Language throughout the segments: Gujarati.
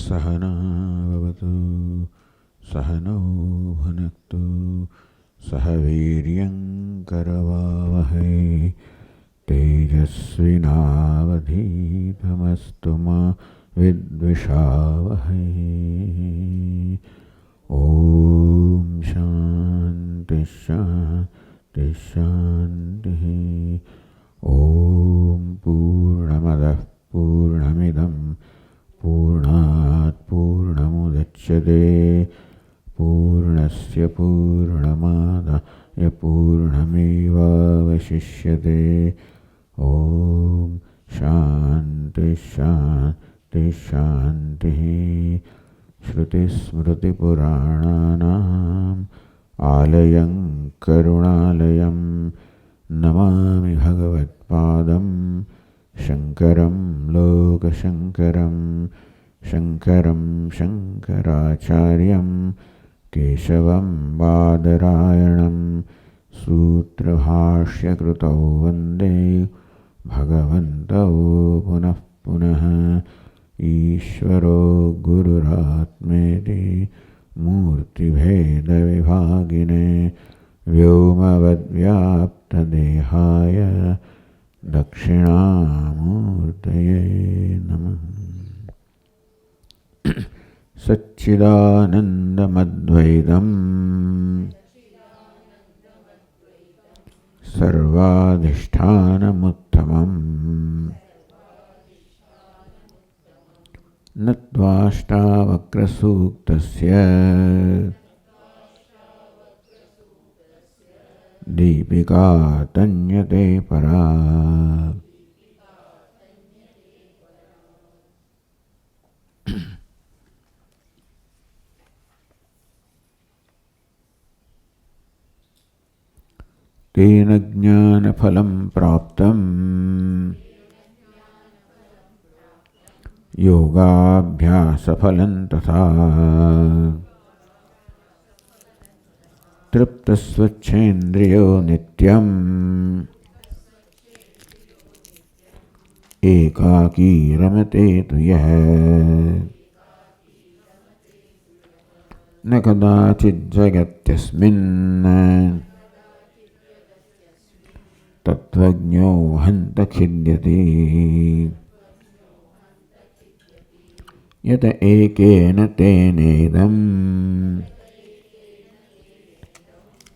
सहनावतु सहनौ भुनक्तु सह वीर्यङ्करवावहै तेजस्विनावधीतमस्तु मा विद्विषावहै। ॐ शान्ति शान्ति शान्तिः। ॐ पूर्णमदः पूर्णमिदं पूर्णात् पूर्णमुदच्यते पूर्णस्य पूर्णमादाय पूर्णमेवावशिष्यते। ॐ शान्ति शान्ति शान्तिः। श्रुतिस्मृतिपुराणानाम् आलयं करुणालयं नमामि भगवत्पादं शङ्करं लोकशङ्करं शङ्करं शङ्कराचार्यं केशवं बादरायणं सूत्रभाष्यकृतौ वन्दे भगवन्तौ पुनः पुनः। ईश्वरो गुरुरात्मेति मूर्तिभेदविभागिने व्योमवद्व्याप्तदेहाय दक्षिणामूर्तये नमः। सच्चिदानन्दमद्वैतं सर्वाधिष्ठानमुत्तमम् नत्वाष्टावक्रसूक्तस्य दीपिका तन्यते परा। तेन ज्ञानफलं प्राप्तं योगाभ्यासफलं तथा तृप्तस्वच्छेन्द्रियो नित्यम् एकाकी रमते तु यः न कदाचिज्जगत्यस्मिन् तत्त्वज्ञो हन्त खिद्यते। यत एकेन तेनेदं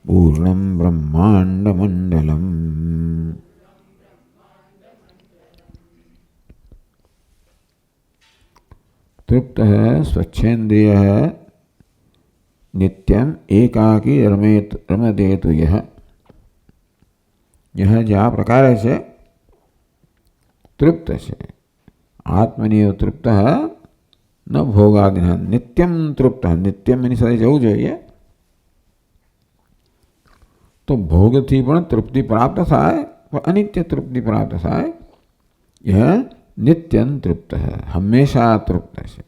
पूर्णं ब्रह्माण्डमण्डलम्। तृप्तः स्वच्छेन्द्रियः नित्यम् एकाकी रमते तु यः। यह ज्या प्रकार से तृप्त से आत्मनिव तृप्त न भोगादि नित्यम तृप्त नित्यम एनी સાથે જવું જોઈએ તો ભોગથી પણ તૃપ્તિ પ્રાપ્ત થાય પણ અનિત્ય તૃપ્તિ પ્રાપ્ત થાય। यह નિત્યં તૃપ્ત હંમેશા તૃપ્ત છે।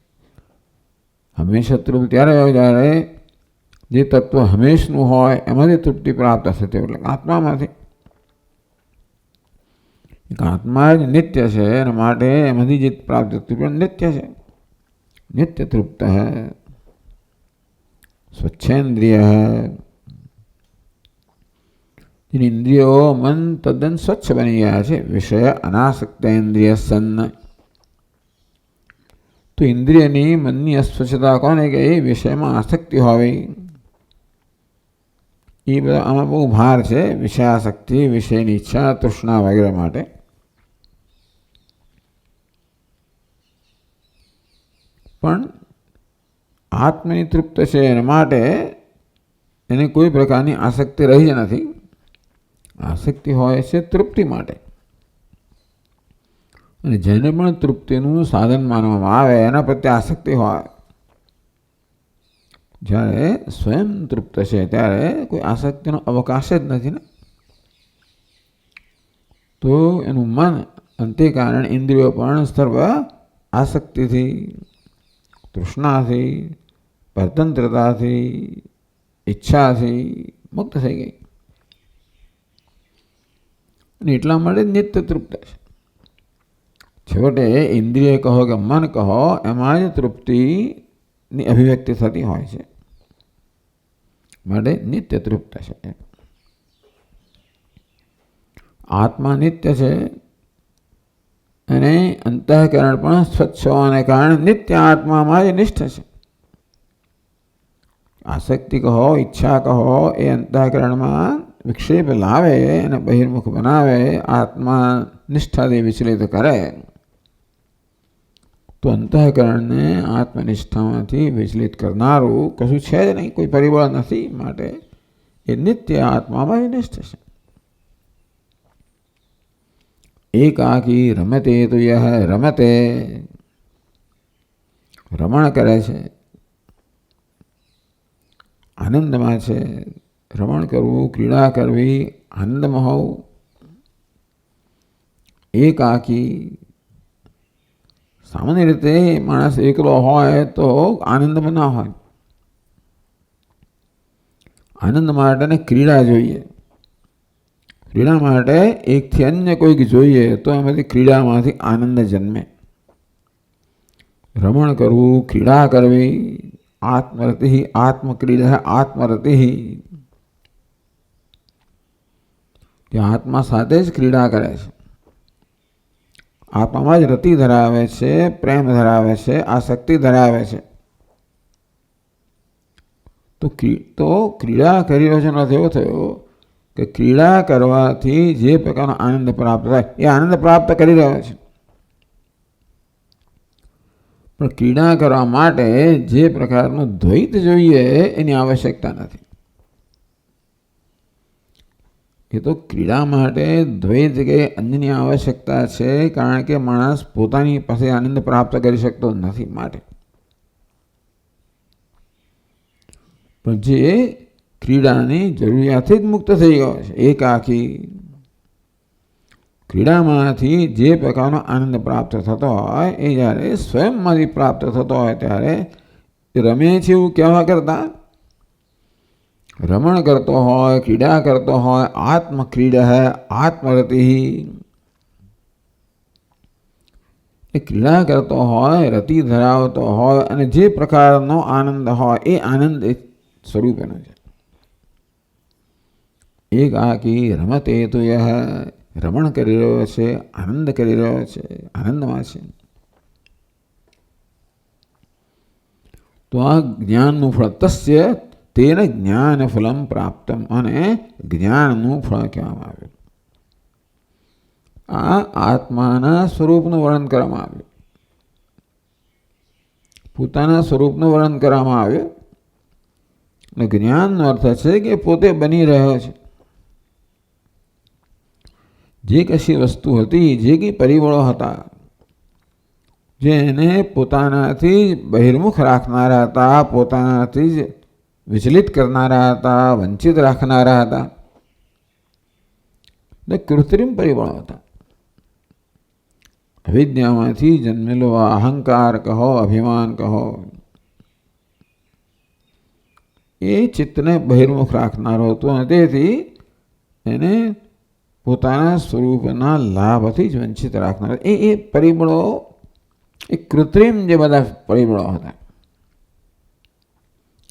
હંમેશા તૃપ્ત ત્યારે હોય જ્યારે જે તત્વ હંમેશનું હોય એમાંથી તૃપ્તિ પ્રાપ્ત થશે એટલે આત્મામાંથી। आत्मा ज नित्य है माटे एमांथी जे प्राप्त थती पण नित्य है। नित्य तृप्त है स्वच्छेन्द्रिय है। जिन इंद्रियों मन तद्दन स्वच्छ बनी गया है विषय अनासक्त इंद्रिय सन्न तो इंद्रियनी मननी अस्वच्छता कोने के विषय में आसक्ति होवी ये बधा आमां बहु भार है। विषयासक्ति विषयनी इच्छा तृष्णा वगैरह माटे पण आत्मनी तृप्त है एना माटे एने कोई प्रकारनी आसक्ति रही ज नथी। आसक्ति होय छे तृप्ति माटे अने जेने पण तृप्तिनुं साधन मानवामां आवे एना प्रत्ये आसक्ति होय। ज्यारे स्वयं तृप्त है त्यारे कोई आसक्तिनो अवकाश ज नथी ने तो एनुं मन अंते कारण इंद्रियों पण सर्व आसक्ति थी तृष्णा थी परतंत्रता थी इच्छा थी मुक्त थई गई। એટલા માટે નિત્ય તૃપ્ત છે। છેવટે ઇન્દ્રિય કહો કે મન કહો, એમાં જ તૃપ્તિની અભિવ્યક્તિ થતી હોય છે. માટે નિત્ય તૃપ્ત છે. આત્મા નિત્ય છે અને અંતઃકરણ પણ સ્વચ્છ હોવાને કારણે નિત્ય આત્મામાં જ નિષ્ઠ છે. આસક્તિ કહો, ઈચ્છા કહો, એ અંતઃકરણમાં વિક્ષેપ લાવે અને બહિર્મુખ બનાવે, આત્મા નિષ્ઠાથી વિચલિત કરે, તો અંતઃકરણને આત્મનિષ્ઠામાંથી વિચલિત કરનારું કશું છે જ નહીં, કોઈ પરિબળ નથી. માટે એ નિત્ય આત્મામાં જ નિષ્ઠ છે. એકાકી રમતે તો યહ રમતે, રમણ કરે છે, આનંદમાં છે. રમણ કરવું, ક્રીડા કરવી, આનંદમાં હોવું. એકાકી, સામાન્ય રીતે માણસ એકલો હોય તો આનંદમાં ના હોય. આનંદ માટે ક્રીડા જોઈએ. ક્રીડા માટે એકથી અન્ય કોઈક જોઈએ તો એમાંથી ક્રીડામાંથી આનંદ જન્મે. રમણ કરવું, ક્રીડા કરવી, આત્મરતિ, આત્મક્રીડા, આત્મરતિ, કે આત્મા સાથે જ ક્રીડા કરે છે, આત્મામાં જ રતિ ધરાવે છે, પ્રેમ ધરાવે છે, આસક્તિ ધરાવે છે. તો ક્રીડા કરી રહ્યો છે એનો અર્થ એવો થયો કે ક્રીડા કરવાથી જે પ્રકારનો આનંદ પ્રાપ્ત થાય એ આનંદ પ્રાપ્ત કરી રહ્યો છે. પણ ક્રીડા કરવા માટે જે પ્રકારનું દ્વૈત જોઈએ એની આવશ્યકતા નથી. એ તો ક્રીડા માટે દ્વૈત કે અન્યની આવશ્યકતા છે, કારણ કે માણસ પોતાની પાસે આનંદ પ્રાપ્ત કરી શકતો નથી. માટે પણ જે ક્રીડાની જરૂરિયાતથી જ મુક્ત થઈ ગયો છે, એકાકી, ક્રીડામાંથી જે પ્રકારનો આનંદ પ્રાપ્ત થતો હોય એ જ્યારે સ્વયંમાંથી પ્રાપ્ત થતો હોય ત્યારે રમે છે એવું કહેવા કરતા રમણ કરતો હોય, ક્રીડા કરતો હોય, આત્મક્રીડા, આત્મરતિ, એ ક્રીડા કરતો હોય, રતિ ધરાવતો હોય અને જે પ્રકારનો આનંદ હોય એ આનંદ સ્વરૂપનો છે. એકાકી રમતે તો યહ, રમણ કરી રહ્યો છે, આનંદ કરી રહ્યો છે, આનંદમાં છે. તો આ જ્ઞાનનું ફળ, તસ્ય તેને જ્ઞાન ફલમ પ્રાપ્તમ, અને જ્ઞાનનું ફળ કહેવામાં આવ્યું. આ આત્માના સ્વરૂપનું વર્ણન કરવામાં આવ્યું, પોતાના સ્વરૂપનું વર્ણન કરવામાં આવ્યું. અને જ્ઞાનનો અર્થ છે કે પોતે બની રહ્યો છે. જે કશી વસ્તુ હતી, જે કંઈ પરિબળો હતા, જે એને પોતાનાથી બહિર્મુખ રાખનારા હતા, પોતાનાથી જ વિચલિત કરનારા હતા, વંચિત રાખનારા હતા, એટલે કૃત્રિમ પરિબળો હતા. અવિદ્યામાંથી જન્મેલો અહંકાર કહો, અભિમાન કહો, એ ચિત્તને બહિર્મુખ રાખનારો હતો અને તેથી એને પોતાના સ્વરૂપના લાભથી જ વંચિત રાખનાર. એ પરિબળો, એ કૃત્રિમ જે બધા પરિબળો હતા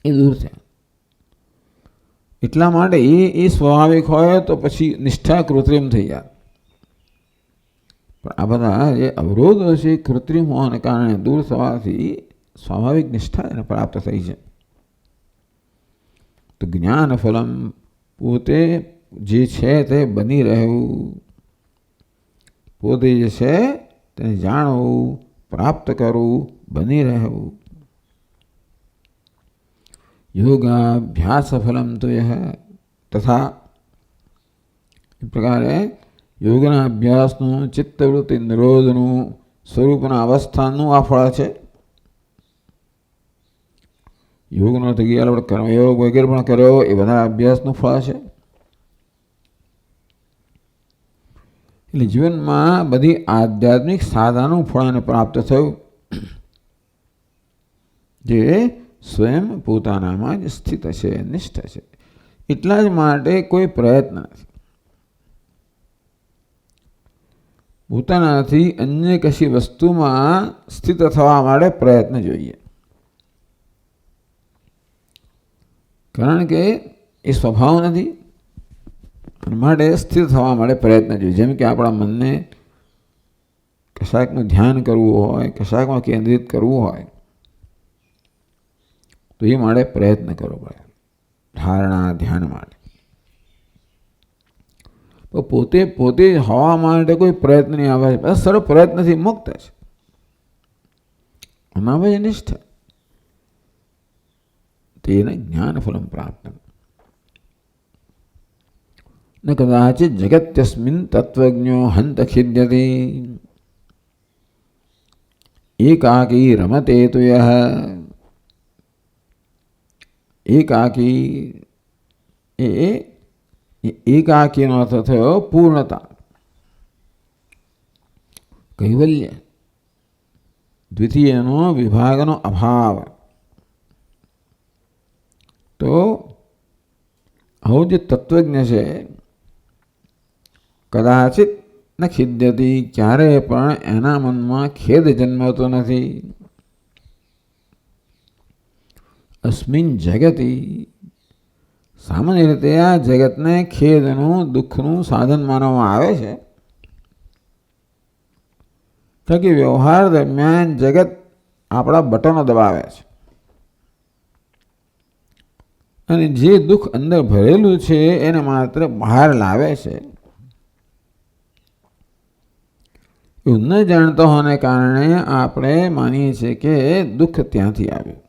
એ દૂર થયા. એટલા માટે એ સ્વાભાવિક હોય તો પછી નિષ્ઠા કૃત્રિમ થઈ જાય. પણ આ બધા જે અવરોધો છે કૃત્રિમ હોવાને કારણે દૂર થવાથી સ્વાભાવિક નિષ્ઠા એને પ્રાપ્ત થઈ છે. તો જ્ઞાન ફલમ, પોતે જે છે તે બની રહેવું, પોતે જે છે તેને જાણવું, પ્રાપ્ત કરવું, બની રહેવું. યોગાભ્યાસ ફલમ તો યહ, તથા એ પ્રકારે યોગના અભ્યાસનું, ચિત્તવૃત્તિ નિરોધનું, સ્વરૂપના અવસ્થાનું આ ફળ છે. યોગનો થઈ ગયા, આપણે કર્મયોગ વગેરે પણ કર્યો, એ બધા અભ્યાસનું ફળ છે. એટલે જીવનમાં બધી આધ્યાત્મિક સાધનાનું ફળ એને પ્રાપ્ત થયું, જે સ્વયં પોતાનામાં જ સ્થિત છે, નિષ્ઠ છે. એટલા જ માટે કોઈ પ્રયત્ન નથી. પોતાનાથી અન્ય કશી વસ્તુમાં સ્થિત થવા માટે પ્રયત્ન જોઈએ, કારણ કે એ સ્વભાવ નથી. માટે સ્થિર થવા માટે પ્રયત્ન જોઈએ. જેમ કે આપણા મનને કશાકનું ધ્યાન કરવું હોય, કશાકમાં કેન્દ્રિત કરવું હોય તો એ માટે પ્રયત્ન કરવો પડે, ધારણા ધ્યાન માટે. તો પોતે પોતે હોવા માટે કોઈ પ્રયત્ન નહીં આવે, સર્વ પ્રયત્નથી મુક્ત છે. અનાવય નિષ્ઠ તેને જ્ઞાન ફલમ પ્રાપ્ત. ન કદાચિત જગત્યસ્મિન તત્વજ્ઞો હંત ખિદ્યતે એકાકી રમતે તો યહ. એકાકી એકાકીનો અર્થ થયો પૂર્ણતા, કૈવલ્ય, દ્વિતીયનો વિભાગનો અભાવ. તો આવું જે તત્વજ્ઞ છે કદાચિત ન ખિદ્યતી, ક્યારેય પણ એના મનમાં ખેદ જન્મતો નથી. અસ્મિન જગતી, સામાન્ય રીતે આ જગતને ખેદનું દુઃખનું સાધન માનવામાં આવે છે, કારણ કે વ્યવહાર દરમિયાન જગત આપણા બટનો દબાવે છે અને જે દુઃખ અંદર ભરેલું છે એને માત્ર બહાર લાવે છે. એવું ન જાણતો હોવાને કારણે આપણે માનીએ છીએ કે દુઃખ ત્યાંથી આવ્યું.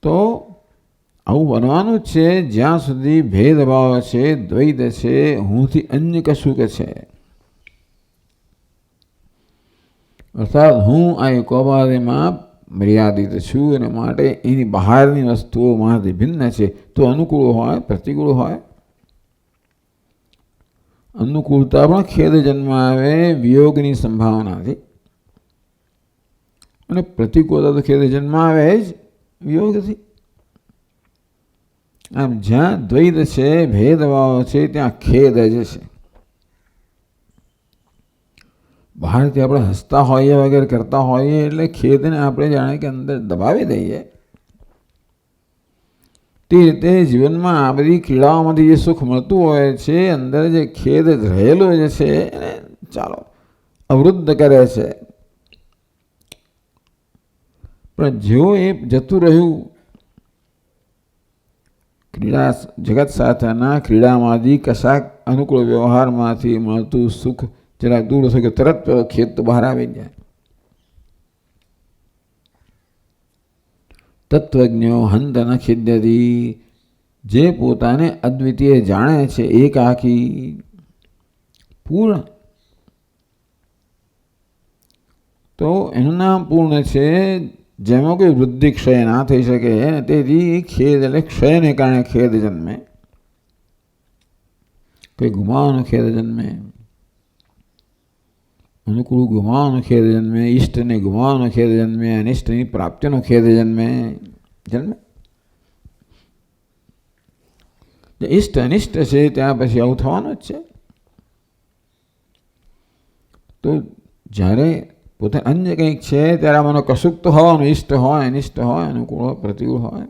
તો આવું બનવાનું જ છે જ્યાં સુધી ભેદભાવ છે, દ્વૈત છે, હુંથી અન્ય કશું કે છે. અર્થાત હું આ એકોબારીમાં મર્યાદિત છું અને માટે એની બહારની વસ્તુઓ મારાથી ભિન્ન છે. તો અનુકૂળ હોય, પ્રતિકૂળ હોય. અનુકૂળતા પણ ખેદ જન્મ આવે વિયોગની સંભાવનાથી, અને પ્રતિકૂળતા તો ખેદ જન્મ આવે જ વિયોગથી. આમ જ્યાં દ્વૈત છે, ભેદભાવ છે, ત્યાં ખેદ જ છે. બહારથી આપણે હસતા હોઈએ વગેરે કરતા હોઈએ એટલે ખેદને આપણે જાણે કે અંદર દબાવી દઈએ. તે રીતે જીવનમાં આ બધી ક્રીડાઓમાંથી જે સુખ મળતું હોય છે, અંદર જે ખેદ રહેલો જે છે એને ચાલો અવરુદ્ધ કરે છે. પણ જેવો એ જતું રહ્યું, ક્રીડા જગત સાથેના ક્રીડામાંથી કશાક અનુકૂળ વ્યવહારમાંથી મળતું સુખ જરા દૂર થયું કે તરત પેલો ખેદ તો બહાર આવી જાય. તત્વજ્ઞો હંત ન ખિદ્યતી, જે પોતાને અદ્વિતીય જાણે છે, એકાકી, પૂર્ણ, તો એનું નામ પૂર્ણ છે, જેમાં કોઈ વૃદ્ધિ ક્ષય ના થઈ શકે. તેથી ખેદ એટલે ક્ષયને કારણે ખેદ જન્મે, કોઈ ગુમાવવાનો ખેદ જન્મે, અનુકૂળ ગુમાવવાનો ખેદ જન્મે, ઈષ્ટને ગુમાવવાનો ખેદ જન્મે, અનિષ્ટની પ્રાપ્તિનો ખેદ જન્મે. ઈષ્ટ અનિષ્ટ છે ત્યાં પછી આવું થવાનું જ છે. તો જ્યારે પોતે અન્ય કંઈક છે ત્યારે આમાંનો કશુંક તો હોવાનું, ઈષ્ટ હોય, અનિષ્ટ હોય, અનુકૂળ હોય, પ્રતિકૂળ હોય.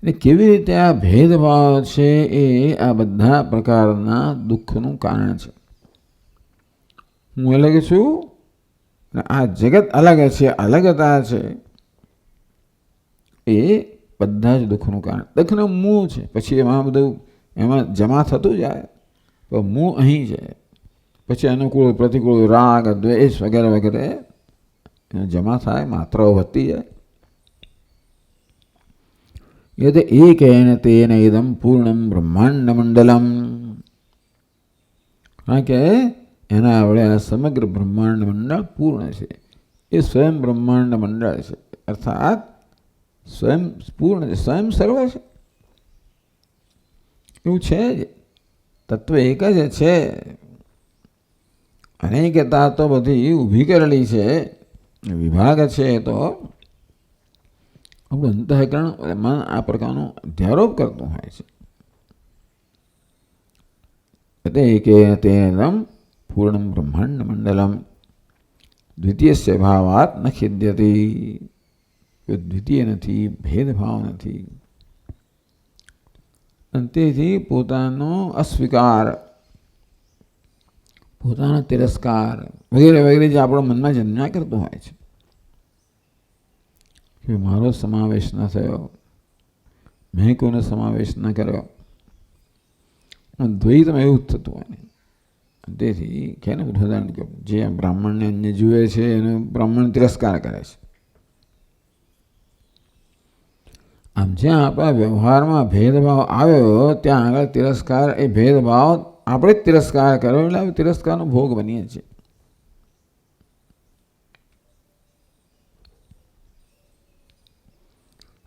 એટલે કેવી રીતે આ ભેદભાવ છે એ આ બધા પ્રકારના દુઃખનું કારણ છે. હું અલગ છું, આ જગત અલગ છે, અલગતા છે, એ બધા જ દુઃખનું કારણ. દુઃખનું મૂળ છે, પછી એમાં બધું એમાં જમા થતું જાય, તો મૂળ અહીં છે. પછી અનુકૂળ પ્રતિકૂળ રાગ દ્વેષ વગેરે વગેરે જમા થાય, માત્રાઓ વધતી જાય. યદ એકેન તેન ઇદમ પૂર્ણમ બ્રહ્માંડ મંડલમ, કારણ કે એના વડે આ સમગ્ર બ્રહ્માંડ મંડળ પૂર્ણ છે. એ સ્વયં બ્રહ્માંડ મંડળ છે, અર્થાત સ્વયં પૂર્ણ છે, સ્વયં સર્વ છે. એવું છે જ, તત્વ એક જ છે. અનેકતા તો બધી ઊભી કરેલી છે, વિભાગ છે. તો આપણું અંતઃકરણ મન આ પ્રકારનો અધ્યારોપ કરતું હોય છે. તદેકેન તેનમ પૂર્ણમ બ્રહ્માંડ મંડલમ દ્વિતીયસ્ય ભાવાત ન ખિદ્યતિ. દ્વિતીય નથી, ભેદભાવ નથી. અને તેથી પોતાનો અસ્વીકાર, પોતાનો તિરસ્કાર વગેરે વગેરે જે આપણો મનમાં જન્મ્યા કરતો હોય છે કે મારો સમાવેશ ન થયો, મેં કોઈનો સમાવેશ ન કર્યો, દ્વૈતમાં એવું જ થતું હોય ને. તેથી કે ને ઉદાહરણ કહ્યું, જે બ્રાહ્મણને અન્ય જુએ છે એનો બ્રાહ્મણ તિરસ્કાર કરે છે. આમ જ્યાં આપણા વ્યવહારમાં ભેદભાવ આવ્યો ત્યાં આગળ તિરસ્કાર, એ ભેદભાવ આપણે જ તિરસ્કાર કર્યો એટલે તિરસ્કારનો ભોગ બનીએ છીએ.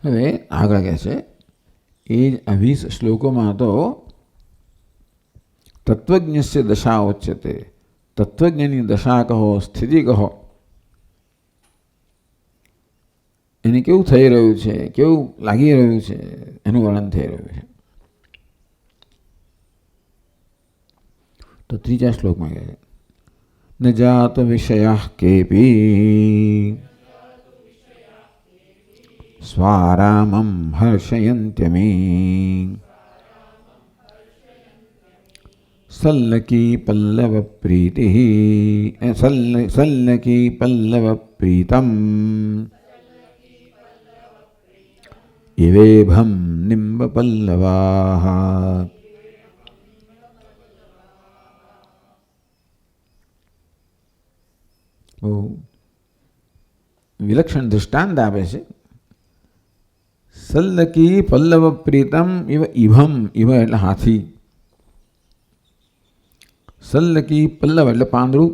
હવે આગળ કહે છે એ જ 20 શ્લોકોમાં તો તત્વજ્ઞસ્ય દશા ઉચ્યતે. તત્વજ્ઞની દશા કહો, સ્થિતિ કહો, એને કેવું થઈ રહ્યું છે, કેવું લાગી રહ્યું છે, એનું વર્ણન થઈ રહ્યું છે. તો ત્રીજા શ્લોકમાં કહે છે ન જાત વિષયા કેપી સ્વારામમ હર્ષયંત્યમી સલ્લકી પલ્લવ પ્રીતિ સલ્લકી પલ્લવ પ્રીતમ ઇવેભમ નિમ્બ પલ્લવાહ. બહુ વિલક્ષણ દૃષ્ટાંત આપે છે. સલ્લકી પલ્લવ પ્રીતમ ઇવ ઇભમ, ઇવ એટલે હાથી, સલ્લકી પલ્લવ એટલે પાંદડું,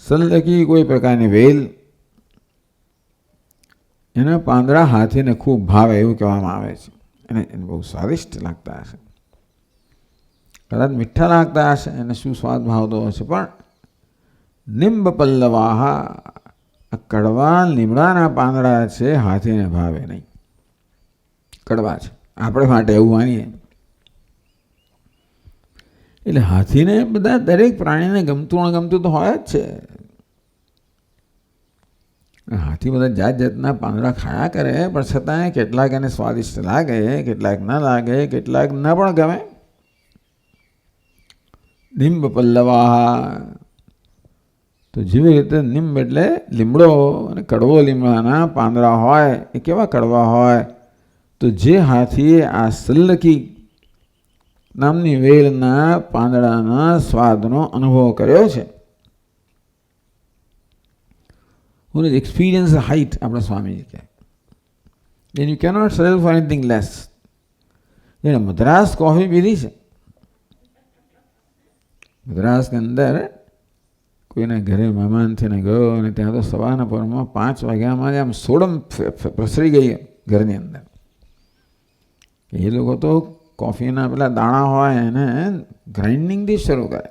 સલ્લકી કોઈ પ્રકારની વેલ, એના પાંદડા હાથીને ખૂબ ભાવે એવું કહેવામાં આવે છે. એને બહુ સ્વાદિષ્ટ લાગતા હશે, કદાચ મીઠા લાગતા હશે, એને શું સ્વાદ ભાવતો હશે. પણ નિંબ પલ્લવાહ, કડવા લીમડાના પાંદડા છે, હાથીને ભાવે નહીં, કડવા છે. આપણે માટે એવું માનીએ એટલે હાથીને બધા દરેક પ્રાણીને ગમતું અણગમતું તો હોય જ છે. હાથી બધા જાત જાતના પાંદડા ખાયા કરે, પણ છતાંય કેટલાક એને સ્વાદિષ્ટ લાગે, કેટલાક ન લાગે, કેટલાક ન પણ ગમે. નિંબ પલ્લવાહ, તો જેવી રીતે નિંબ એટલે લીમડો, અને કડવો લીમડાના પાંદડા હોય એ કેવા કડવા હોય. તો જે હાથીએ આ સલ્લકી નામની વેલના પાંદડાના સ્વાદનો અનુભવ કર્યો છે, who has experienced the height, આપણા સ્વામીજી કહે, then you cannot settle for anything less. જેને મદ્રાસ કોફી પીધી છે, મદ્રાસની અંદર કોઈના ઘરે મહેમાન થઈને ગયો અને ત્યાં તો સવારના પરમાં 5 વાગ્યામાં આમ સોડમ પ્રસરી ગઈ ઘરની અંદર. એ લોકો તો કોફીના પેલા દાણા હોય એને ગ્રાઇન્ડિંગથી શરૂ કરે,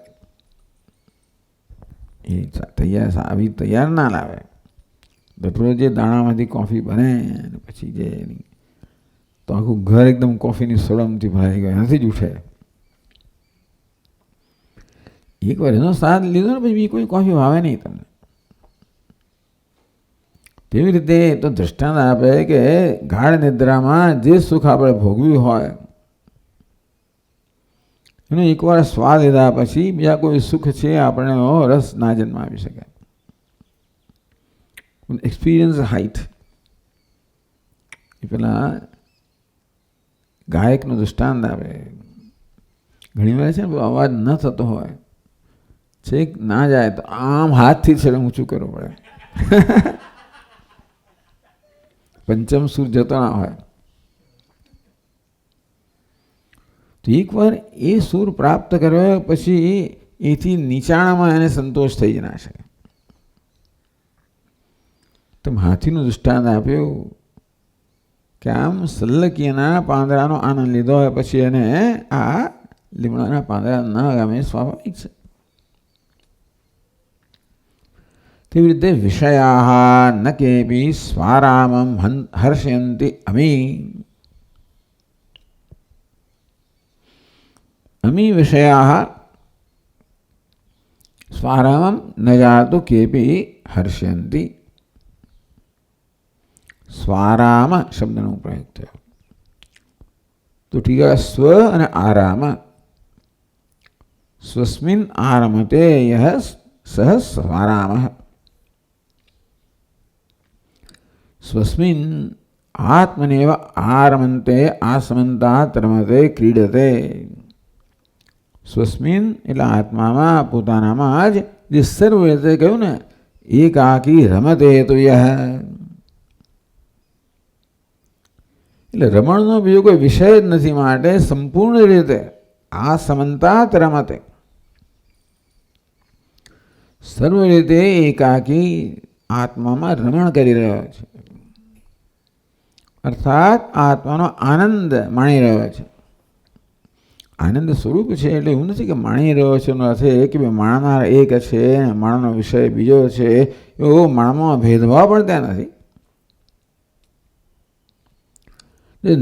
એ તૈયાર ના લાવે. દરરોજ જે દાણામાંથી કોફી બને પછી જે તો આખું ઘર એકદમ કોફીની સોડમથી ભરાઈ ગયું, એનાથી જ ઉઠે. એક વાર એનો સ્વાદ લીધો ને પછી કોઈ કોફી ભાવે નહીં તમને. તેવી રીતે તો દ્રષ્ટાંત આપે કે ગાઢ નિદ્રામાં જે સુખ આપણે ભોગવ્યું હોય એનો એકવાર સ્વાદ લીધા પછી બીજા કોઈ સુખ છે આપણે રસ ના જન્માવી શકે. એક્સપિરિયન્સ હાઇટ એ પેલા ગાયકનો દૃષ્ટાંત આપે. ઘણી વાર છે ને અવાજ ન થતો હોય, છેક ના જાય તો આમ હાથથી છેડે ઊંચું કરવું પડે. પંચમ સુર જતો ના હોય તો એકવાર એ સુર પ્રાપ્ત કર્યો પછી એથી નીચાણામાં એને સંતોષ થઈ જ ના શકે. તો હાથીનું દૃષ્ટાંત આપ્યું કે આમ સલ્લકીના પાંદડાનો આનંદ લીધો હોય પછી એને આ લીમડાના પાંદડા ન ગમે, સ્વાભાવિક છે. તેવી રીતે વિષયા ન કેપી સ્વારામમ હર્ષયંતિ અમી. અમી વિષયા સ્વારામમ ન જાતુ કેપી હર્ષ્યંતિ. સ્વારામ શબ્દનો પ્રયોગ થયો. તો ઠીક સ્વ અને આરામ. સ્વસ્મિન આરમતે યહ સહ સ્વારામ. સ્વસ્મિન આત્મનેવ આરમંતે આસમંતાત રમતે ક્રીડતે. સ્વસ્મિન એટલે આત્મામાં પોતાનામાં જ જે સર્વ રીતે કહ્યું ને એકાકી રમતે તો યહ, એટલે રમણનો બીજો કોઈ વિષય જ નથી, માટે સંપૂર્ણ રીતે આ સમંતાત રમતે, સર્વ રીતે એકાકી આત્મામાં રમણ કરી રહ્યો છે, અર્થાત આત્માનો આનંદ માણી રહ્યો છે. આનંદ સ્વરૂપ છે એટલે એવું નથી કે માણી રહ્યો છે એનો અર્થ એ કે માણનાર એક છે, માણનો વિષય બીજો છે, એવો માણમાં ભેદભાવ પણ ત્યાં નથી.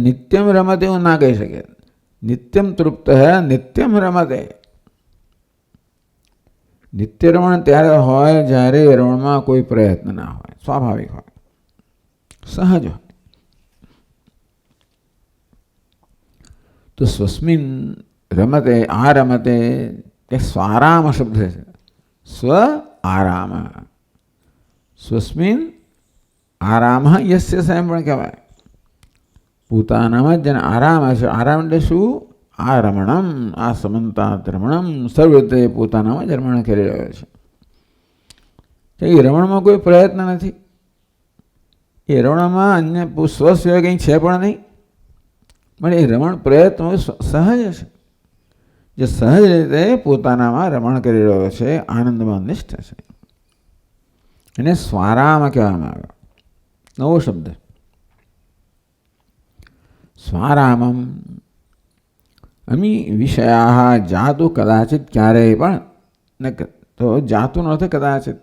નિત્યમ રમતે એવું ના કહી શકે. નિત્યમ તૃપ્ત નિત્યમ રમતે. નિત્ય રમણ ત્યારે હોય જ્યારે રમણમાં કોઈ પ્રયત્ન ના હોય, સ્વાભાવિક હોય, સહજ હોય. તો સ્વસ્મિન રમતે આ રમતે એ સ્વારામ શબ્દ છે. સ્વ આરામ. સ્વસ્મિન આરામ યસ્ય સ્વયં પણ કહેવાય. પોતાનામાં જેને આરામ છે. આરામ એટલે શું? આ રમણમ, આ સમંતાત રમણમ, સર્વ રીતે પોતાનામાં જ રમણ કરી રહ્યો છે. એ રમણમાં કોઈ પ્રયત્ન નથી. એ રમણમાં અન્ય સ્વ સિવાય કંઈ છે પણ નહીં. પણ એ રમણ પ્રયત્ન સહજ છે. જે સહજ રીતે પોતાનામાં રમણ કરી રહ્યો છે, આનંદમાં નિષ્ઠ છે, એને સ્વારામ કહેવામાં આવ્યો. નવો શબ્દ સ્વારામમ. અમી વિષયા જાતુ કદાચિત, ક્યારેય પણ ન, તો જાતુ નો અર્થ કદાચિત.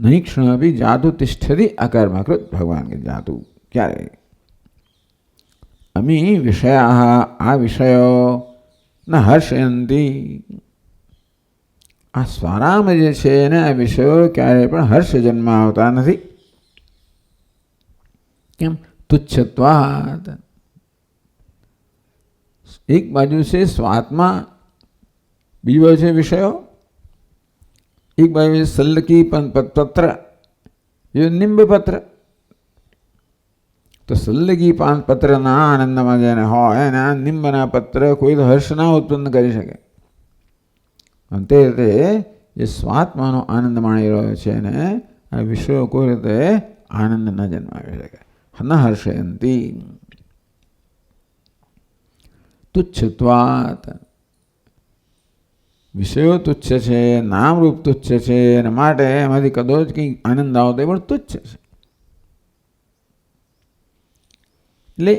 નહીં ક્ષણભી જાતુ તિષ્ઠતિ અકર્મકૃત. ભગવાન કે જાતુ ક્યારેય. અમી વિષયા આ વિષયો ન હર્ષયંતી. આ સ્વારામ જે છે એને આ વિષયો ક્યારેય પણ હર્ષ જન્મ આવતા નથી. કેમ? તુચ્છત્વાત. એક બાજુ છે સ્વાત્મા, બીજી બાજુ છે વિષયો. એક બાજુ છે સલ્લકી પત્ર, એ નિંબ પત્ર. તો સલ્લગી પાન પત્રના આનંદમાં જેને હોય એના નિંબના પત્ર કોઈ તો હર્ષ ના ઉત્પન્ન કરી શકે. અને તે રીતે જે સ્વાત્માનો આનંદ માણી રહ્યો છે એને આ વિષયો કોઈ રીતે આનંદ ન જન્માવી શકે. ન હર્ષયંતી. તુચ્છત્વાત. વિષયો તુચ્છ છે, નામરૂપ તુચ્છ છે, અને માટે એમાંથી કદાચ કંઈ આનંદ આવતો એ પણ તુચ્છ છે. એટલે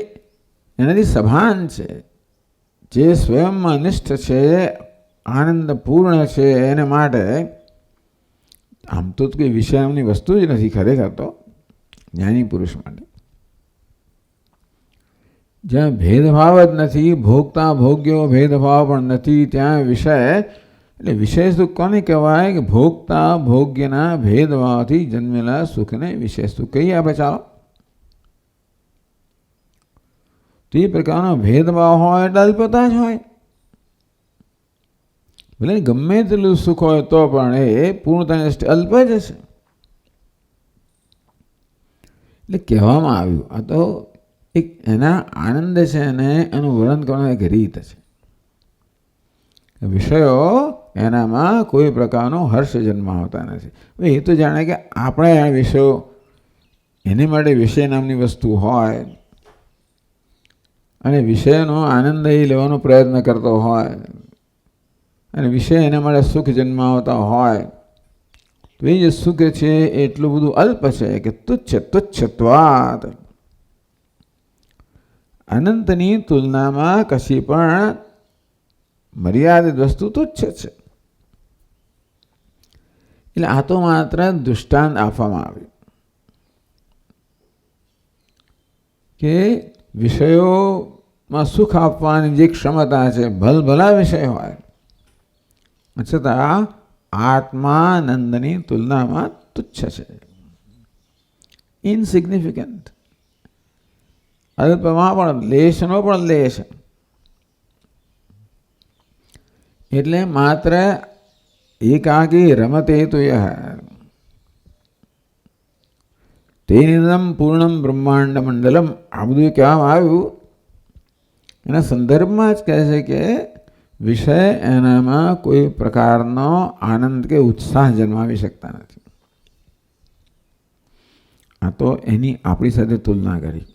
એનાથી સભાન છે. જે સ્વયંમાં નિષ્ઠ છે, આનંદ પૂર્ણ છે, એને માટે આમ તો કોઈ વિષયની વસ્તુ જ નથી ખરેખર તો જ્ઞાની પુરુષ માટે. જ્યાં ભેદભાવ જ નથી, ભોગતા ભોગ્યો ભેદભાવ પણ નથી, ત્યાં વિષય, એટલે વિષય સુખ કોને કહેવાય? કે ભોગતા ભોગ્યના ભેદભાવથી જન્મેલા સુખને વિષય સુખ કહીએ આપણે. ચાલો, તો એ પ્રકારનો ભેદભાવ હોય એટલે અલ્પતા જ હોય. ભલે ગમે તેટલું સુખ હોય તો પણ એ પૂર્ણતાની દ્રષ્ટિએ અલ્પ જ હશે. એટલે કહેવામાં આવ્યું આ તો એક એના આનંદ છે અને એનું વર્ણન કરવાની એક રીત છે. વિષયો એનામાં કોઈ પ્રકારનો હર્ષ જન્મ આવતા નથી. એ તો જાણે કે આપણે આ વિષયો, એની માટે વિષય નામની વસ્તુ હોય અને વિષયનો આનંદ એ લેવાનો પ્રયત્ન કરતો હોય અને વિષય એના માટે સુખ જન્માવતા હોય, તો એ જે સુખ છે એટલું બધું અલ્પ છે કે તુચ્છત્વાત. અનંતની તુલનામાં કશી પણ મર્યાદિત વસ્તુ તુચ્છ છે. એટલે આ તો માત્ર દૃષ્ટાંત આપવામાં આવ્યું કે વિષયો માં સુખ આપવાની જે ક્ષમતા છે, ભલભલા વિષય હોય છતાં આત્માનંદની તુલનામાં તુચ્છ છે, ઇનસિગ્નિફિકન્ટ. અલ્પમાં પણ લેશનો પણ લેશ. એટલે માત્ર એકાકી રમતે તો તેનિદમ પૂર્ણમ બ્રહ્માંડ મંડલમ, આ બધું કહેવામાં આવ્યું એના સંદર્ભમાં જ કહે છે કે વિષય એનામાં કોઈ પ્રકારનો આનંદ કે ઉત્સાહ જન્માવી શકતા નથી. આ તો એની આપણી સાથે તુલના કરી.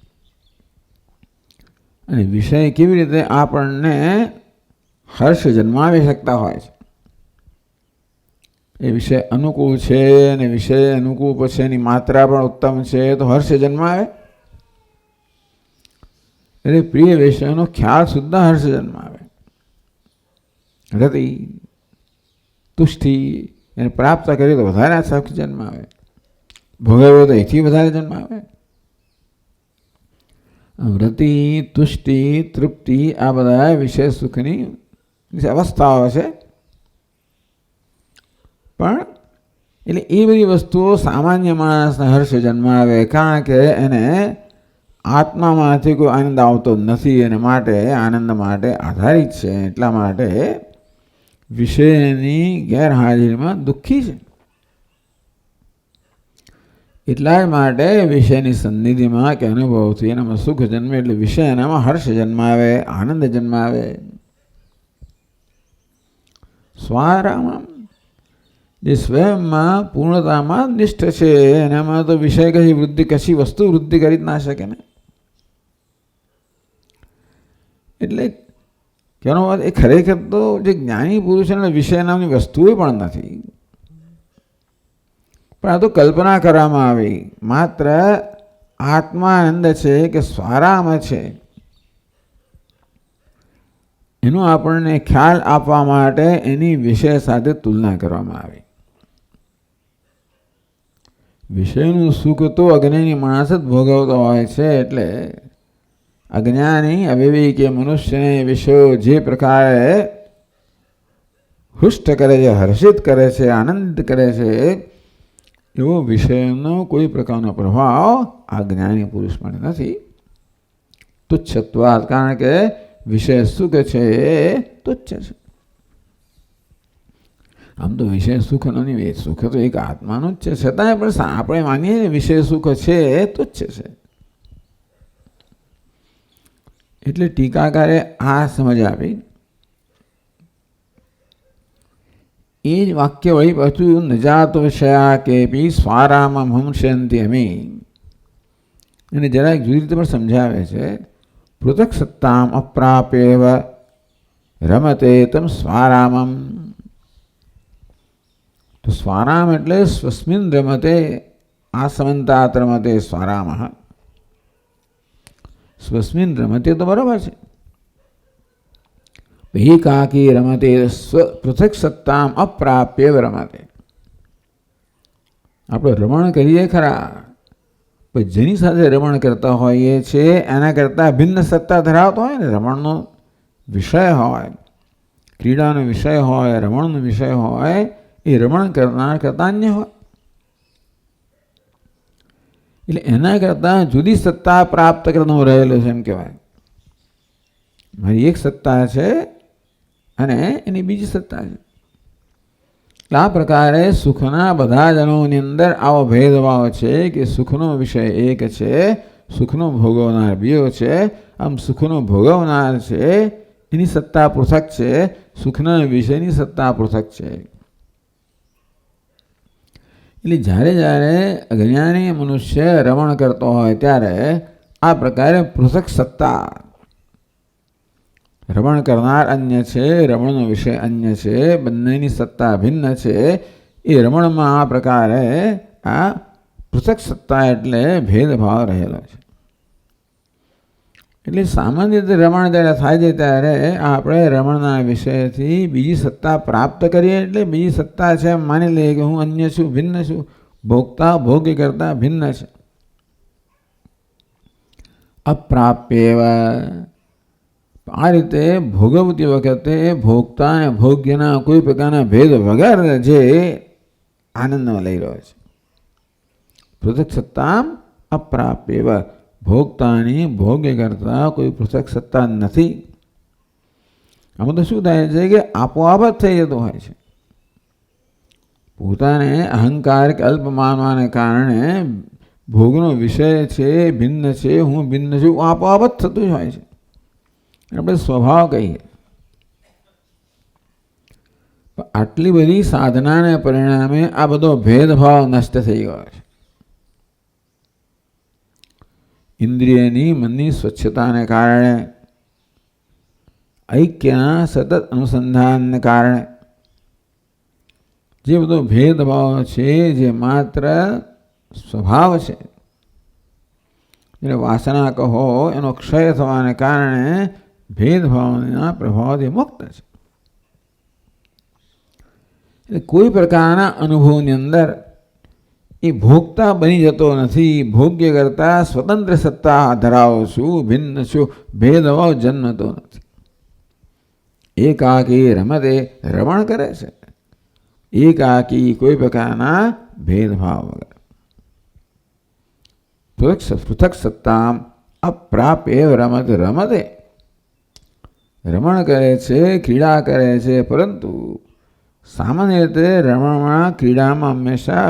અને વિષય કેવી રીતે આપણને હર્ષ જન્માવી શકતા હોય છે. એ વિષય અનુકૂળ છે અને વિષય અનુકૂળ પછી એની માત્રા પણ ઉત્તમ છે તો હર્ષ જન્માવે. એટલે પ્રિય વિષયનો ખ્યાલ સુદ્ધા હર્ષ જન્માવે. રતિ તુષ્ટિ એને પ્રાપ્ત કરીએ તો વધારે સુખ જન્માવે, ભોગવ્યો તો એથી વધારે જન્માવે. રતિ, તુષ્ટિ, તૃપ્તિ આ બધા વિષય સુખની અવસ્થાઓ છે. પણ એટલે એ બધી વસ્તુઓ સામાન્ય માણસને હર્ષ જન્માવે, કારણ કે એને આત્મામાંથી કોઈ આનંદ આવતો નથી અને માટે આનંદ માટે આધારિત છે. એટલા માટે વિષયની ગેરહાજરીમાં દુઃખી છે. એટલા જ માટે વિષયની સન્નિધિમાં કે અનુભવથી એનામાં સુખ જન્મે, એટલે વિષય એનામાં હર્ષ જન્માવે, આનંદ જન્માવે. સ્વારામમ, જે સ્વયંમાં પૂર્ણતામાં નિષ્ઠ છે એનામાં તો વિષય કશી વૃદ્ધિ, કશી વસ્તુ વૃદ્ધિ કરી જ ના શકે ને. એટલે કેનો વાત એ ખરેખર તો જે જ્ઞાની પુરુષ એને વિષય નામની વસ્તુઓ પણ નથી, પણ આ તો કલ્પના કરવામાં આવી. માત્ર આત્માનંદ છે કે સ્વારામ છે એનો આપણને ખ્યાલ આપવા માટે એની વિષય સાથે તુલના કરવામાં આવી. વિષયનું સુખ તો અજ્ઞાની માણસ જ ભોગવતો હોય છે. એટલે અજ્ઞાની અવિવેકી મનુષ્યને વિષયો જે પ્રકારે હૃષ્ટ કરે છે, હર્ષિત કરે છે, આનંદ કરે છે, એવો વિષયનો કોઈ પ્રકારનો પ્રભાવ આ જ્ઞાની પુરુષ માટે નથી. તુચ્છત્વાદ, કારણ કે વિષય સુખ છે એ તુચ્છ છે. આમ તો વિષય સુખ નથી, સુખ તો એક આત્માનું જ છે, છતાંય પણ આપણે માનીએ વિષય સુખ છે એ તુચ્છ છે. એટલે ટીકાકારે આ સમજ આપી. એ જ વાક્ય વળી પાછું નજાતો વિષયા કે પી સ્વારામમ હંસયંતી અમી એને જરા જુદી રીતે પણ સમજાવે છે. પૃથક સત્તામ અપ્રાપ્યેવ રમતે તમ સ્વારામમ. તો સ્વારામ એટલે સ્વસ્મિન રમતે આસમંતાત રમતે સ્વારામ. સ્વસ્મિન રમતે તો બરાબર છે. એકાકી રમતે પૃથક સત્તામ અપ્રાપ્યેવ રમતે. આપણે રમણ કરીએ ખરા, પણ જેની સાથે રમણ કરતા હોઈએ છે એના કરતાં ભિન્ન સત્તા ધરાવતો હોય ને, રમણનો વિષય હોય, ક્રીડાનો વિષય હોય, રમણનો વિષય હોય, એ રમણ કરનાર કરતાં અન્ય હોય. એટલે એના કરતાં જુદી સત્તા પ્રાપ્ત કરવાનો રહેલો છે એમ કહેવાય. મારી એક સત્તા છે અને એની બીજી સત્તા છે. આ પ્રકારે સુખના બધા જનોની અંદર આવો ભેદભાવ છે કે સુખનો વિષય એક છે, સુખનો ભોગવનાર બીજો છે. આમ સુખનો ભોગવનાર છે એની સત્તા પૃથક છે, સુખના વિષયની સત્તા પૃથક છે. એટલે જ્યારે જ્યારે અજ્ઞાની મનુષ્ય રમણ કરતો હોય ત્યારે આ પ્રકારે પૃથક સત્તા, રમણ કરનાર અન્ય છે, રમણનો વિષય અન્ય છે, બંનેની સત્તા ભિન્ન છે. એ રમણમાં આ પ્રકારે આ પૃથક સત્તા એટલે ભેદભાવ રહેલો છે. એટલે સામાન્ય રીતે રમણ જ્યારે થાય છે ત્યારે આપણે રમણના વિષયથી બીજી સત્તા પ્રાપ્ત કરીએ. એટલે બીજી સત્તા છે માની લઈએ કે હું અન્ય છું, ભિન્ન છું, ભોગતા ભોગ્ય કરતા ભિન્ન છે. અપ્રાપ્યેવ, આ રીતે ભોગવતી વખતે ભોગતા અને ભોગ્યના કોઈ પ્રકારના ભેદ વગર જે આનંદમાં લઈ રહ્યો છે. પૃથક સત્તા અપ્રાપ્ય, ભોગતાની ભોગ્ય કરતા કોઈ પૃથક સત્તા નથી. આમાં તો શું થાય છે કે આપોઆપ જ થઈ જતું હોય છે. પોતાને અહંકાર કે અલ્પ માનવાને કારણે ભોગનો વિષય છે, ભિન્ન છે, હું ભિન્ન છું, આપોઆપ જ થતું જ હોય છે. આપણે સ્વભાવ કહીએ. આટલી બધી સાધનાને પરિણામે આ બધો ભેદભાવ નષ્ટ થઈ ગયો છે. ઇન્દ્રિયની મનની સ્વચ્છતાને કારણે, ઐક્યના સતત અનુસંધાનને કારણે જે બધો ભેદભાવ છે, જે માત્ર સ્વભાવ છે, એટલે વાસના કહો એનો ક્ષય થવાને કારણે ભેદભાવના પ્રભાવથી મુક્ત છે. એટલે કોઈ પ્રકારના અનુભવની અંદર એ ભોગતા બની જતો નથી. ભોગ્ય કરતા સ્વતંત્ર સત્તા ધરાવું છું, ભિન્ન છું, ભેદભાવ જન્મતો નથી. એકાકી રમતે, રમણ કરે છે એકાકી, કોઈ પ્રકારના ભેદભાવ વગર. પૃથક સત્તા અપ્રાપ્ય રમત, રમતે રમણ કરે છે, ક્રીડા કરે છે, પરંતુ સામાન્ય રીતે રમણમાં, ક્રીડામાં હંમેશા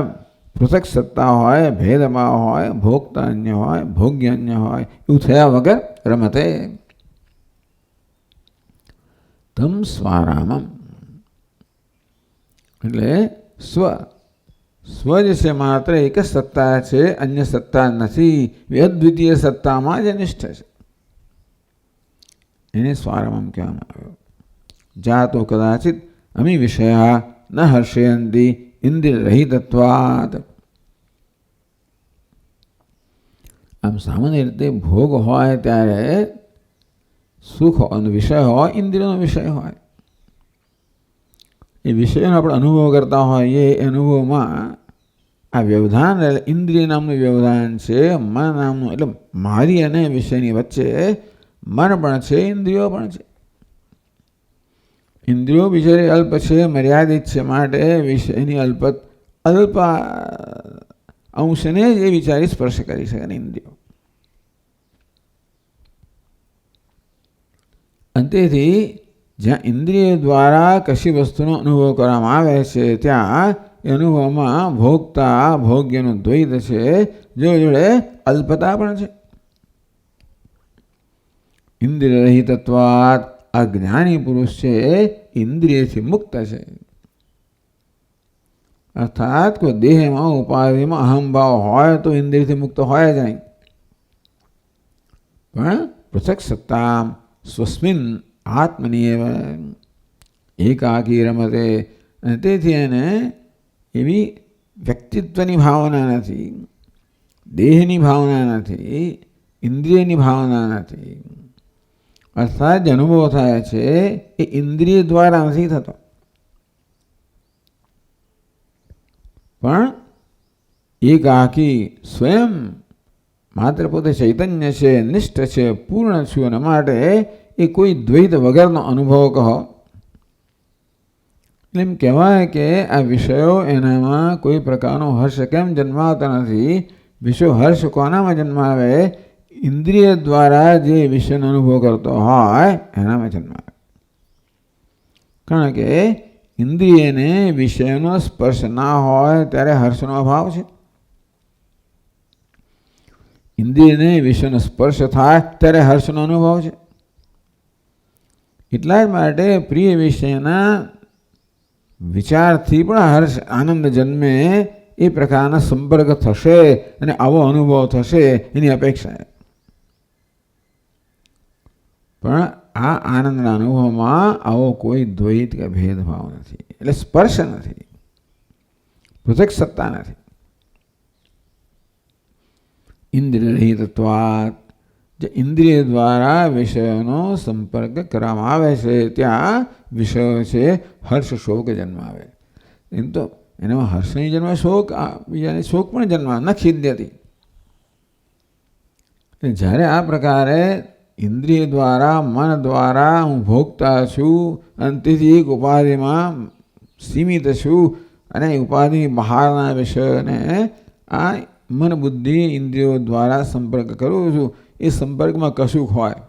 પૃથક સત્તા હોય, ભેદભાવ હોય, ભોગતા અન્ય હોય, ભોગ્ય અન્ય હોય, એવું થયા વગર રમતે. તમ સ્વારામમ એટલે સ્વ જે છે માત્ર એક જ સત્તા છે, અન્ય સત્તા નથી. અદ્વિતીય સત્તામાં જ નિષ્ઠ છે. એને સ્વારામમ કહેવામાં આવ્યો. જાતો કદાચિત અમી વિષયા ન હર્ષયંતી ઇન્દ્રિય રહિતત્વાત. આમ સામાન્ય રીતે ભોગ હોય ત્યારે સુખ વિષય હોય, ઇન્દ્રિયનો વિષય હોય. એ વિષયનો આપણે અનુભવ કરતા હોઈએ, એ અનુભવમાં આ વ્યવધાન, ઇન્દ્રિય નામનું વ્યવધાન છે, મન નામનું, એટલે મારી અને વિષયની વચ્ચે મન પણ છે, ઇન્દ્રિયો પણ છે. ઇન્દ્રિયો બિચારી અલ્પ છે, મર્યાદિત છે, માટે વિષયની અલ્પ અંશને જ એ વિચારી સ્પર્શ કરી શકે ઇન્દ્રિયો. અંતેથી જ્યાં ઇન્દ્રિય દ્વારા કશી વસ્તુનો અનુભવ કરવામાં આવે છે, ત્યાં એ અનુભવમાં ભોગતા ભોગ્યનું દ્વૈત છે, જોડે જોડે અલ્પતા પણ છે. ઇન્દ્રિય રહિતત્વાત, અજ્ઞાની પુરુષ છે ઇન્દ્રિયથી મુક્ત છે. અર્થાત કોઈ દેહમાં, ઉપાધિમાં અહંભાવ હોય તો ઇન્દ્રિયથી મુક્ત હોય જ નહીં. પણ પૃથક સત્તા સ્વસ્મિન આત્મનિયવ એકાકી રમતે. અને તેથી એને એવી વ્યક્તિત્વની ભાવના નથી, દેહની ભાવના નથી, ઇન્દ્રિયની ભાવના નથી. અર્થાત જે અનુભવ થાય છે એ ઇન્દ્રિય દ્વારા નથી થતો, પણ એકાકી સ્વયં માત્ર પોતે ચૈતન્ય છે, નિષ્ઠ છે, પૂર્ણ છું, અને માટે એ કોઈ દ્વૈત વગરનો અનુભવ કહો. એટલે એમ કહેવાય કે આ વિષયો એનામાં કોઈ પ્રકારનો હર્ષ કેમ જન્માવતા નથી. વિષયો હર્ષ કોનામાં જન્માવે? ઇન્દ્રિય દ્વારા જે વિષયનો અનુભવ કરતો હોય એનામાં જન્માવે. કારણ કે ઇન્દ્રિયને વિષયનો સ્પર્શ ના હોય ત્યારે હર્ષનો અભાવ છે. ઇન્દ્રિયને વિષયનો સ્પર્શ થાય ત્યારે હર્ષનો અનુભવ છે. એટલા જ માટે પ્રિય વિષયના વિચારથી પણ હર્ષ, આનંદ જન્મે. એ પ્રકારના સંપર્ક થશે અને આવો અનુભવ થશે એની અપેક્ષા. પણ આ આનંદના અનુભવમાં આવો કોઈ દ્વૈત કે ભેદભાવ નથી, એટલે સ્પર્શ નથી, પૃથક સત્તા નથી. ઇન્દ્રિય રહિતત્વાત, જે ઇન્દ્રિય દ્વારા વિષયોનો સંપર્ક કરવામાં આવે છે ત્યાં વિષયો છે હર્ષ શોક જન્માવે. એમ તો એનામાં હર્ષ નહીં જન્મે, શોક, બીજાને શોક પણ જન્માવે ન ખીદ્યતી. જ્યારે આ પ્રકારે ઇન્દ્રિય દ્વારા, મન દ્વારા હું ભોગતા છું અને તેથી એક ઉપાધિમાં સીમિત છું અને ઉપાધિ બહારના વિષયોને આ મન બુદ્ધિ ઇન્દ્રિયો દ્વારા સંપર્ક કરું છું. એ સંપર્કમાં કશુંક હોય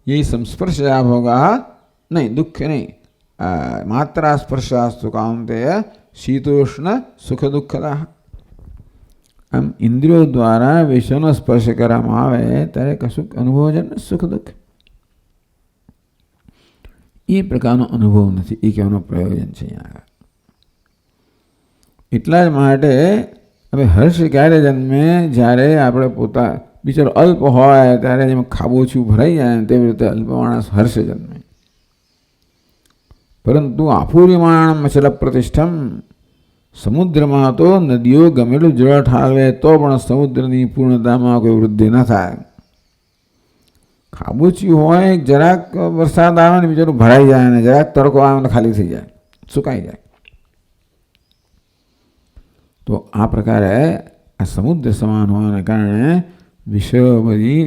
એ સંસ્પર્શા ભોગા નહીં, દુઃખ નહીં. માત્રા સ્પર્શાસ્તુ કાંતેય શીતોષ્ણ સુખ દુઃખદા. આમ ઇન્દ્રિયો દ્વારા વિષયનો સ્પર્શ કરવામાં આવે ત્યારે કશુંક અનુભવ છે ને સુખ દુઃખ. એ પ્રકારનો અનુભવ નથી, એ કહેવાનો પ્રયોજન છે અહીંયા. એટલા જ માટે હવે હર્ષ ક્યારે જન્મે? જ્યારે આપણે પોતા બિચારો અલ્પ હોય ત્યારે જેમ ખાબોચિયું ભરાઈ જાય તેવી રીતે અલ્પ માણસ હર્ષ જન્મે. પરંતુ આફુર્યમાણ અચલ પ્રતિષ્ઠમ, સમુદ્રમાં તો નદીઓ ગમેલું જળ ઠાલવે તો પણ સમુદ્રની પૂર્ણતામાં કોઈ વૃદ્ધિ ન થાય. ખાબોચિયું હોય, જરાક વરસાદ આવે ને બિચારું ભરાઈ જાય ને જરાક તડકો આવે ને ખાલી થઈ જાય, સુકાઈ જાય. તો આ પ્રકારે આ સમુદ્ર સમાન હોવાને કારણે વિષયો બધી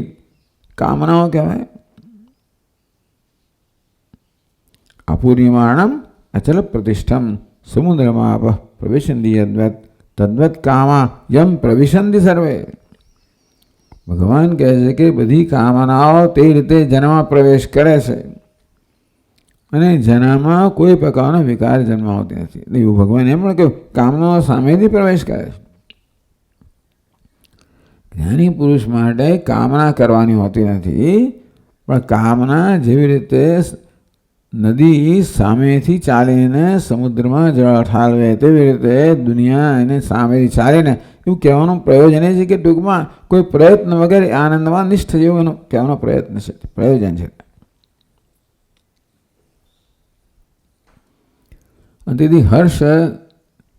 કામનાઓ કહેવાય. અપૂર્યમાણમ અચલ પ્રતિષ્ઠમ સમુદ્રમાં પ્રવિશંતિ યદ્વત તદ્વત કામા યમ પ્રવિશંતિ સર્વે. ભગવાન કહે છે કે બધી કામનાઓ તે રીતે જન્મમાં પ્રવેશ કરે છે અને જેનામાં કોઈ પ્રકારનો વિકાર જન્માવતી નથી. એવું ભગવાન એમ પણ કહ્યું, કામનાઓ સામેથી પ્રવેશ કરે છે. જ્ઞાની પુરુષ માટે કામના કરવાની હોતી નથી, પણ કામના જેવી રીતે નદી સામેથી ચાલીને સમુદ્રમાં જળ ઠાલવે તેવી રીતે દુનિયા એને સામેથી ચાલે ને એવું કહેવાનું પ્રયોજન એ છે કે ટૂંકમાં કોઈ પ્રયત્ન વગર આનંદમાં નિષ્ઠ જેવું એનો કહેવાનો પ્રયત્ન છે, પ્રયોજન છે. અને તેથી હર્ષ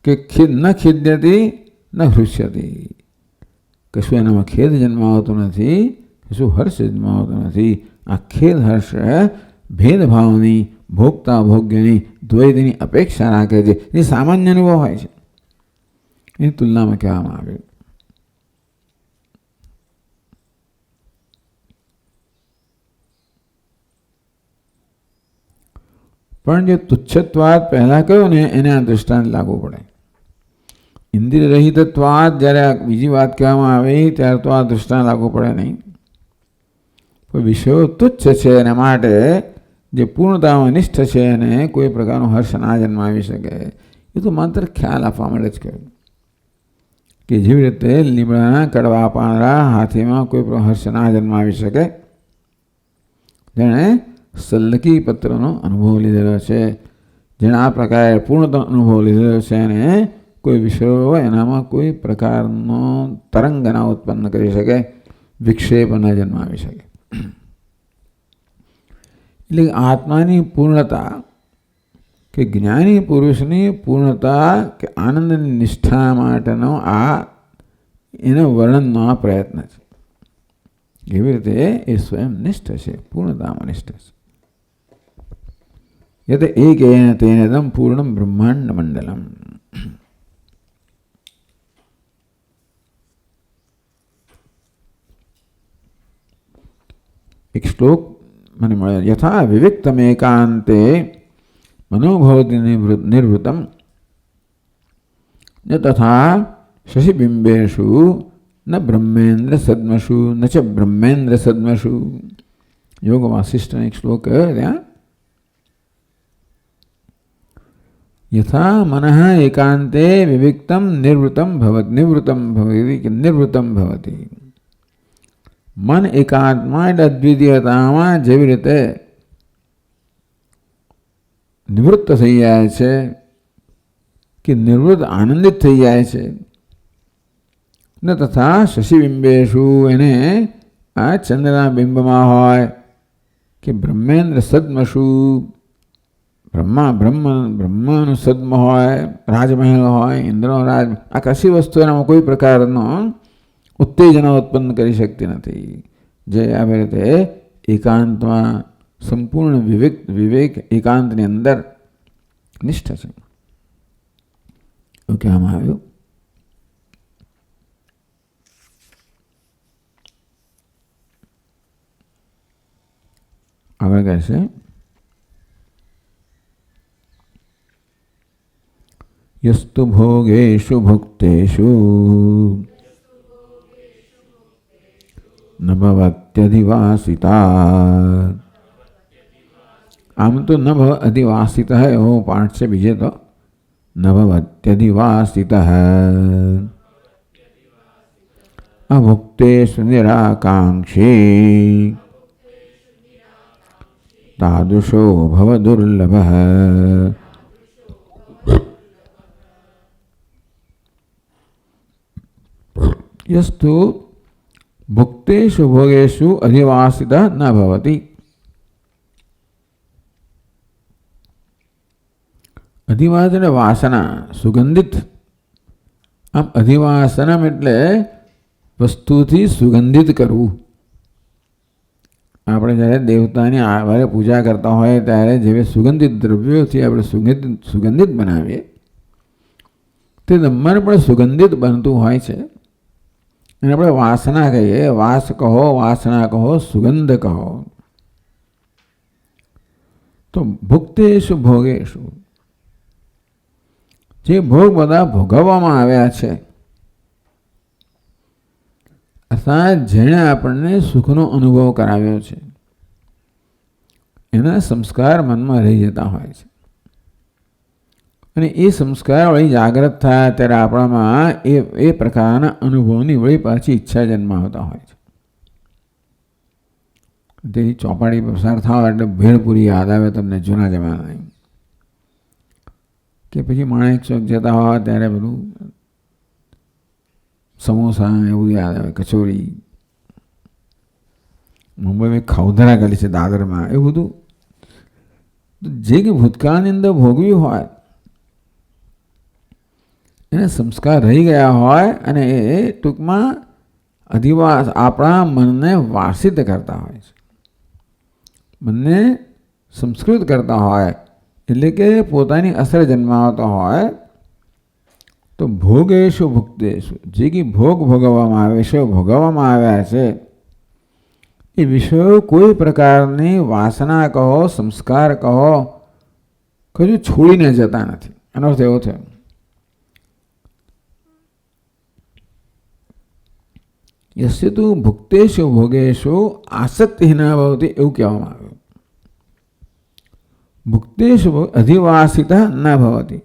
કે ન ખિદ્યતી ન હૃષ્યતી, કશું એનામાં ખેદ જન્માવતો નથી, કશું હર્ષ જન્માવતો નથી. આ ખેદ હર્ષ ભેદભાવની, ભોગતા ભોગ્યની, દ્વૈતની અપેક્ષા રાખે છે. એ સામાન્ય અનુભવ હોય છે, એની તુલનામાં કહેવામાં આવે. પણ જે તુચ્છત્વાદ પહેલા કહ્યું ને એને આ દૃષ્ટાંત લાગુ પડે. ઇન્દ્રિય રહિતત્વાદ જ્યારે બીજી વાત કહેવામાં આવે ત્યારે તો આ દૃષ્ટાંત લાગુ પડે નહીં. પણ વિષયો તુચ્છ છે એના માટે જે પૂર્ણતામાં નિષ્ઠ છે એને કોઈ પ્રકારનો હર્ષ ના જન્માવી શકે. એ તો માત્ર ખ્યાલ આપવા માટે જ કહ્યું કે જેવી રીતે લીમડાના કડવા પાંદડા હાથીમાં કોઈ હર્ષ ના જન્માવી શકે, જેણે સલ્લકી પત્રનો અનુભવ લીધેલો છે, જેણે આ પ્રકારે પૂર્ણતા અનુભવ લીધેલો છે, એને કોઈ વિષયો હોય એનામાં કોઈ પ્રકારનો તરંગ ના ઉત્પન્ન કરી શકે, વિક્ષેપ ન જન્માવી શકે. એટલે આત્માની પૂર્ણતા કે જ્ઞાની પુરુષની પૂર્ણતા કે આનંદની નિષ્ઠા માટેનો આ એના વર્ણનનો આ પ્રયત્ન છે. એવી રીતે એ સ્વયં નિષ્ઠ છે, પૂર્ણતામાં નિષ્ઠ છે. યત એકેન તેનેદમ પૂર્ણમ બ્રહ્માંડ મંડલમ. એક શ્લોક મને મળે, યથા વિવિક્તમ એકાંતે મનોભવતિ નિવૃત્તમ ન તથા શશિબિંબેષુ ન બ્રહ્મેન્દ્ર સદ્મશુ ન ચ બ્રહ્મેન્દ્ર સદ્મશુ. યોગ વાસિષ્ઠનો એક શ્લોક ત્યાં, યથા મનઃ એકાંતે વિવિક્તમ નિવૃત્તમ ભવતિ. મન એકાંતમાં એટલે અદ્વિતીયતામાં જેવી રીતે નિવૃત્ત થઈ જાય છે કે નિવૃત્ત આનંદિત થઈ જાય છે, ન તથા શશિબિંબેશુ એને આ ચંદ્રના બિંબમાં હોય કે બ્રહ્મેન્દ્ર સદ્મશુ બ્રહ્માનું સદ્મ હોય, રાજમહેલ હોય, ઇન્દ્રનો રાજ, આ કશી વસ્તુ એનામાં કોઈ પ્રકારનો ઉત્તેજના ઉત્પન્ન કરી શકતી નથી. જે આવી રીતે એકાંતમાં સંપૂર્ણ વિવેક એકાંતની અંદર નિષ્ઠ છે એવું કહેવામાં આવ્યું. આગળ કહે છે યસ્તુ ભોગેષુ ભુક્તેષુ ન ભવત્યધિવાસિતા. આમ તો ન ભવ અધિવાસિત એવો પાઠ છે, બીજે તો ન ભવત્યધિવાસિત અભુક્તેષુ નિરાકાંક્ષી તાદૃશો ભવ દુર્લભ. યસ્તુ ભુક્તેષુ ભોગેષુ અધિવાસિત ન ભવતિ. અધિવાસન એટલે વાસના, સુગંધિત. આમ અધિવાસનમ એટલે વસ્તુથી સુગંધિત કરવું. આપણે જ્યારે દેવતાની આવારે પૂજા કરતા હોય ત્યારે જેવી સુગંધિત દ્રવ્યોથી આપણે સુગંધિત બનાવીએ તે દમણ પણ સુગંધિત બનતું હોય છે. અને આપણે વાસના કહીએ, વાસ કહો, વાસના કહો, સુગંધ કહો. તો ભુક્તેષુ ભોગેષુ, જે ભોગ બધા ભોગવવામાં આવ્યા છે અર્થાત જેણે આપણને સુખનો અનુભવ કરાવ્યો છે એના સંસ્કાર મનમાં રહી જતા હોય છે. અને એ સંસ્કાર વળી જાગ્રત થાય ત્યારે આપણામાં એ પ્રકારના અનુભવની વળી પાછી ઈચ્છા જન્માવતા હોય છે. તેની ચોપાડી પસાર થાવ એટલે ભેળપુરી યાદ આવે તમને જૂના જમાનાની. કે પછી માણેક ચોક જતા હોય ત્યારે બધું સમોસા એવું યાદ આવે, કચોરી. મુંબઈમાં ખાઉધરા ગલી છે દાદરમાં, એવું બધું જે કે ભૂતકાળની અંદર ભોગવ્યું હોય એને સંસ્કાર રહી ગયા હોય અને એ ટૂંકમાં અધિવાસ આપણા મનને વાસિત કરતા હોય છે, મનને સંસ્કૃત કરતા હોય, એટલે કે પોતાની અસર જન્માવતા હોય. તો ભોગેષુ ભુક્તેષુ, જે કે ભોગ ભોગવવામાં આવે છે, ભોગવવામાં આવ્યા છે એ વિષયો કોઈ પ્રકારની વાસના કહો, સંસ્કાર કહો, કશું છોડીને જતા નથી. એનો અર્થ એવો થયો. યસ્ય તુ ભુક્તેષુ ભોગેષુ આસક્તિ ન ભવતિ, એવું કહેવામાં આવ્યું. ભુક્તેષુ અધિવાસિત ન ભવતિ.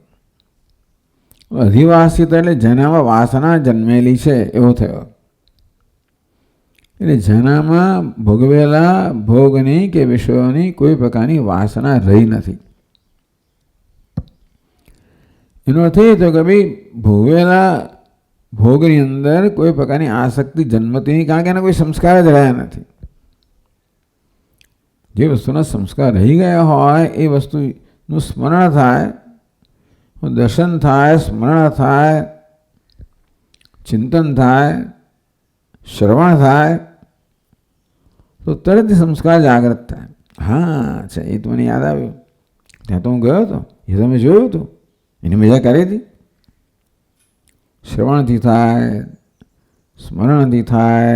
અધિવાસિત એટલે જેનામાં વાસના જન્મેલી છે એવો થયો. એટલે જેનામાં ભોગવેલા ભોગની કે વિષયોની કોઈ પ્રકારની વાસના રહી નથી. એનો અર્થ એ થયો કે ભાઈ ભોગવેલા ભોગની અંદર કોઈ પ્રકારની આસક્તિ જન્મતી નહીં, કારણ કે એના કોઈ સંસ્કાર જ રહ્યા નથી. જે વસ્તુના સંસ્કાર રહી ગયા હોય એ વસ્તુનું સ્મરણ થાય, દર્શન થાય, સ્મરણ થાય, ચિંતન થાય, શ્રવણ થાય તો તરત સંસ્કાર જાગૃત થાય. હા છે, એ તો મને યાદ આવ્યું, ત્યાં તો હું ગયો હતો, એ તમે જોયું હતું, એની મજા કરી હતી. શ્રવણથી થાય, સ્મરણથી થાય,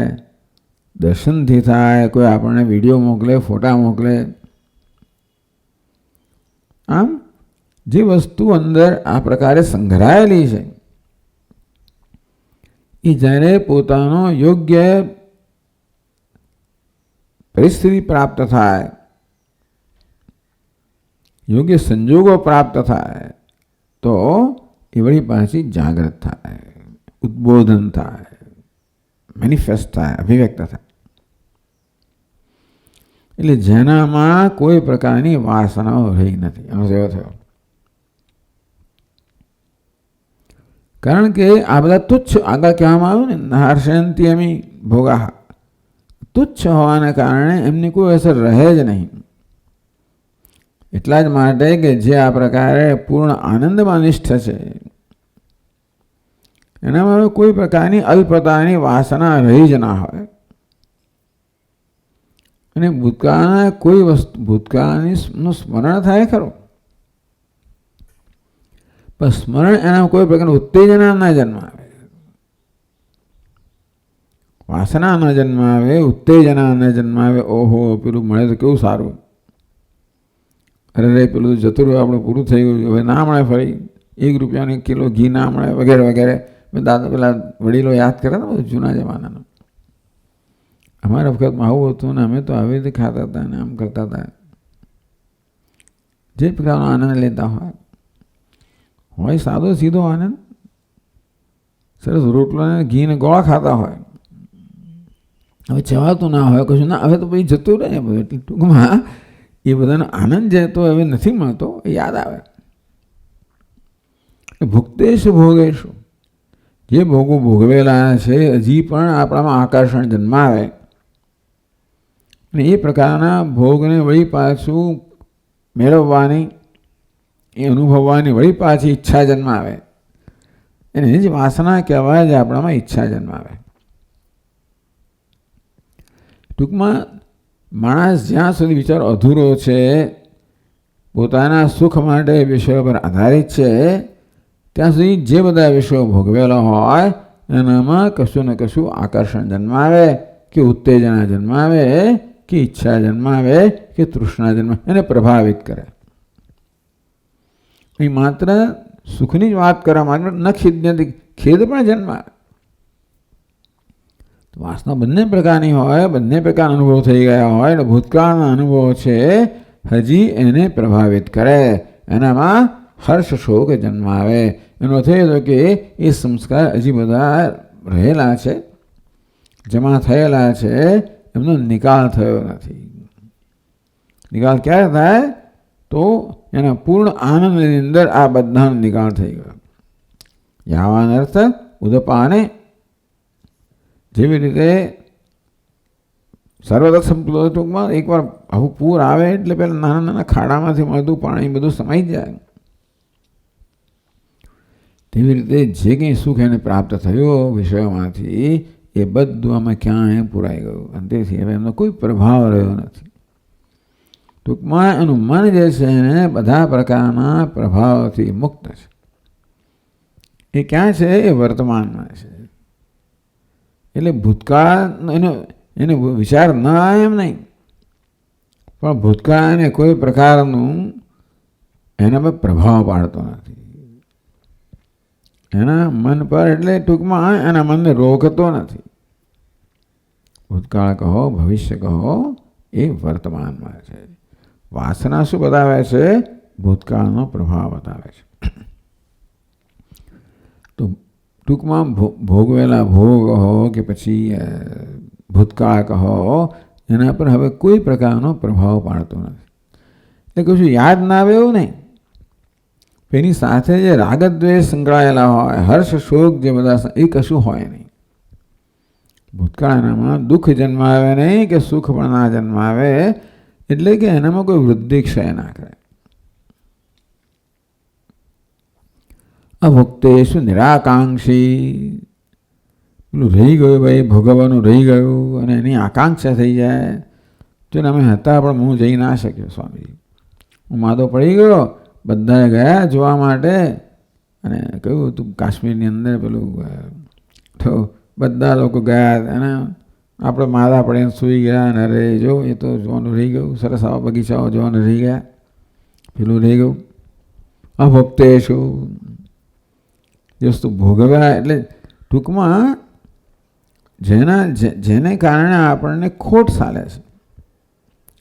દર્શનથી થાય, કોઈ આપણને વિડીયો મોકલે, ફોટા મોકલે. આમ જે વસ્તુ અંદર આ પ્રકારે સંગ્રહાયેલી છે એ જ્યારે પોતાનો યોગ્ય પરિસ્થિતિ પ્રાપ્ત થાય, યોગ્ય સંજોગો પ્રાપ્ત થાય તો એ વળી પાછી જાગૃત થાય, ઉદ્બોધન થાય, મેનિફેસ્ટ થાય, અભિવ્યક્ત થાય. એટલે જેનામાં કોઈ પ્રકારની વાસનાઓ રહી નથી, એનો એવો થયો. કારણ કે આ બધા તુચ્છ, આગળ કહેવામાં આવ્યું ને, નહર્ષયંતિ અમી ભોગા, તુચ્છ હોવાને કારણે એમની કોઈ અસર રહે જ નહીં. એટલા જ માટે કે જે આ પ્રકારે પૂર્ણ આનંદમાં નિષ્ઠ છે એનામાં કોઈ પ્રકારની અલ્પતાની વાસના રહી જ ના હોય. અને ભૂતકાળના કોઈ વસ્તુ, ભૂતકાળનું સ્મરણ થાય ખરું, પણ સ્મરણ એના કોઈ પ્રકારનું ઉત્તેજના ના જન્માવે, વાસના ન જન્માવે, ઉત્તેજના ન જન્માવે. ઓહો પેલું મળે તો કેવું સારું, અરે રે પેલું જતું રહ્યું, આપણું પૂરું થઈ ગયું, હવે ના મળે ફરી, 1 રૂપિયાનો કિલો ઘી ના મળે વગેરે વગેરે. દાદા પેલા વડીલો યાદ કરે ને બધું જૂના જમાનાનું. અમારા વખતમાં આવું હતું ને અમે તો આવી રીતે ખાતા હતા ને આમ કરતા હતા. જે પ્રકારનો આનંદ લેતા હોય સાદો સીધો આનંદ, સરસ રોટલો ને ઘી ને ગોળા ખાતા હોય. હવે ચવાતું ના હોય કશું ના, હવે તો પછી જતું રહે બધું. એટલે ટૂંકમાં એ બધાનો આનંદ જે તો હવે નથી મળતો એ યાદ આવે. ભુક્તેશ ભોગેશ, જે ભોગો ભોગવેલા છે હજી પણ આપણામાં આકર્ષણ જન્માવે અને એ પ્રકારના ભોગને વળી પાછું મેળવવાની, એ અનુભવવાની વળી પાછી ઈચ્છા જન્માવે. એને જ વાસના કહેવાય, જ આપણામાં ઈચ્છા જન્માવે. ટૂંકમાં માણસ જ્યાં સુધી વિચાર અધૂરો છે, પોતાના સુખ માટે વિષયો પર આધારિત છે, ત્યાં સુધી જે બધા વિષયો ભોગવેલા હોય એનામાં કશું ને કશું આકર્ષણ જન્માવે, કે ઉત્તેજના જન્માવે, કે ઈચ્છા જન્માવે, કે તૃષ્ણા જન્માવે, એને પ્રભાવિત કરે. એ માત્ર સુખની જ વાત કરવા માટે ન ખેદ પણ જન્માવે. વાસના બંને પ્રકારની હોય, બંને પ્રકારના અનુભવ થઈ ગયા હોય, એટલે ભૂતકાળના અનુભવો છે હજી એને પ્રભાવિત કરે, એનામાં હર્ષ શોક જન્માવે. એનો અર્થ એ હતો કે એ સંસ્કાર હજી બધા રહેલા છે, જમા થયેલા છે, એમનો નિકાલ થયો નથી. નિકાલ ક્યારે થાય? તો એના પૂર્ણ આનંદની અંદર આ બધાનો નિકાલ થઈ ગયો. યાવાન અર્થ ઉદપાને, જેવી રીતે સર્વદા સંપૂર્ણ, ટૂંકમાં એકવાર આવું પૂર આવે એટલે પેલા નાના નાના ખાડામાંથી મળતું પાણી બધું સમાઈ જાય. તેવી રીતે જે કંઈ સુખ એને પ્રાપ્ત થયો વિષયોમાંથી એ બધું આમાં ક્યાંય પુરાઈ ગયું, અને તેથી હવે એમનો કોઈ પ્રભાવ રહ્યો નથી. ટૂંકમાં એનું મન જે છે એને બધા પ્રકારના પ્રભાવથી મુક્ત છે. એ ક્યાં છે? એ વર્તમાનમાં છે. એટલે ભૂતકાળ એને વિચાર ન આવે એમ નહીં, પણ ભૂતકાળ એને કોઈ પ્રકારનું એના પર પ્રભાવ પાડતો નથી. એના મન પર, એટલે ટૂંકમાં એના મનને રોકતો નથી. ભૂતકાળ કહો, ભવિષ્ય કહો, એ વર્તમાનમાં છે. વાસના શું બતાવે છે? ભૂતકાળનો પ્રભાવ બતાવે છે. તો ટૂંકમાં ભોગવેલા ભોગ કહો કે પછી ભૂતકાળ કહો, એના પર હવે કોઈ પ્રકારનો પ્રભાવ પાડતો નથી. એટલે કશું યાદ ના આવે એવું નહીં. એની સાથે જે રાગદ્વેષ સંકળાયેલા હોય, હર્ષ શોક જે બધા, એ કશું હોય નહીં. ભૂતકાળ એનામાં દુઃખ જન્માવે નહીં, કે સુખ પણ ના જન્માવે, એટલે કે એનામાં કોઈ વૃદ્ધિ ક્ષય ના કરે. અભુક્તેષુ નિરાકાંક્ષી, પેલું રહી ગયું ભાઈ, ભોગવવાનું રહી ગયું અને એની આકાંક્ષા થઈ જાય. તો અમે હતા પણ હું જઈ ના શક્યો સ્વામીજી, હું માદો પડી ગયો. બધાએ ગયા જોવા માટે, અને કહ્યું તું કાશ્મીરની અંદર પેલું, તો બધા લોકો ગયા અને આપણે માદા પડીને સૂઈ ગયા. અને અરે જો એ તો જોવાનું રહી ગયું, સરસ આવા બગીચાઓ જોવાનું રહી ગયા, પેલું રહી ગયું. અભુક્તેષુ, જે વસ્તુ ભોગવ્યા, એટલે ટૂંકમાં જેને કારણે આપણને ખોટ ચાલે છે.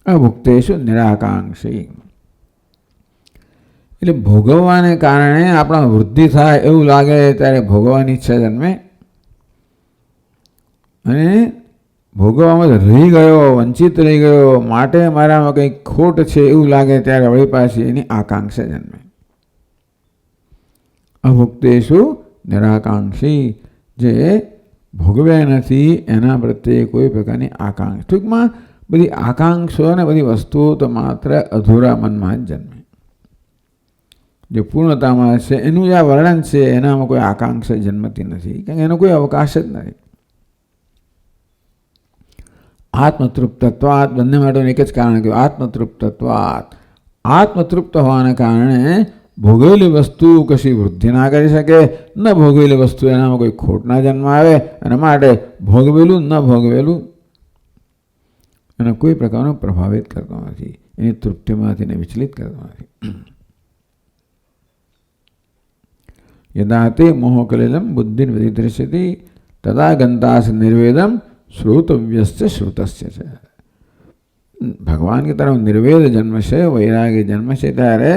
અભુક્તેષુ નિરાકાંક્ષી, એટલે ભોગવવાને કારણે આપણા વૃદ્ધિ થાય એવું લાગે ત્યારે ભોગવવાની ઈચ્છા જન્મે, અને ભોગવવામાં રહી ગયો, વંચિત રહી ગયો, માટે મારામાં કંઈક ખોટ છે એવું લાગે ત્યારે વળી પાછી એની આકાંક્ષા જન્મે. અભુક્તેષુ નિરાકાંક્ષી, જે ભોગવ્યા નથી એના પ્રત્યે કોઈ પ્રકારની આકાંક્ષા. ટૂંકમાં બધી આકાંક્ષાઓ અને બધી વસ્તુઓ તો માત્ર અધૂરા મનમાં જ જન્મે. જે પૂર્ણતામાં છે એનું જે આ વર્ણન છે એનામાં કોઈ આકાંક્ષા જન્મતી નથી, કારણ કે એનો કોઈ અવકાશ જ નથી. આત્મતૃપ્તત્વાત, બંને માટેનું એક જ કારણ કહ્યું, આત્મતૃપ્તત્વાત. આત્મતૃપ્ત હોવાના કારણે ભોગવેલી વસ્તુ કશી વૃદ્ધિ ના કરી શકે, ન ભોગવેલી વસ્તુ એનામાં કોઈ ખોટ ના જન્માવે, અને માટે ભોગવેલું ન ભોગવેલું એને કોઈ પ્રકારનો પ્રભાવિત કરતો નથી. એની તૃપ્તિમાંથી એને વિચલિત કરતો નથી. યદા તે મોહ કલિલમ બુદ્ધિ વ્યતિદ્રશ્યતિ તદા ગંતાસ નિર્વેદમ શ્રોતવ્યસ્ય શ્રુતસ્ય છે. ભગવાન કે તરફ નિર્વેદ જન્મશે, વૈરાગ્ય જન્મશે ત્યારે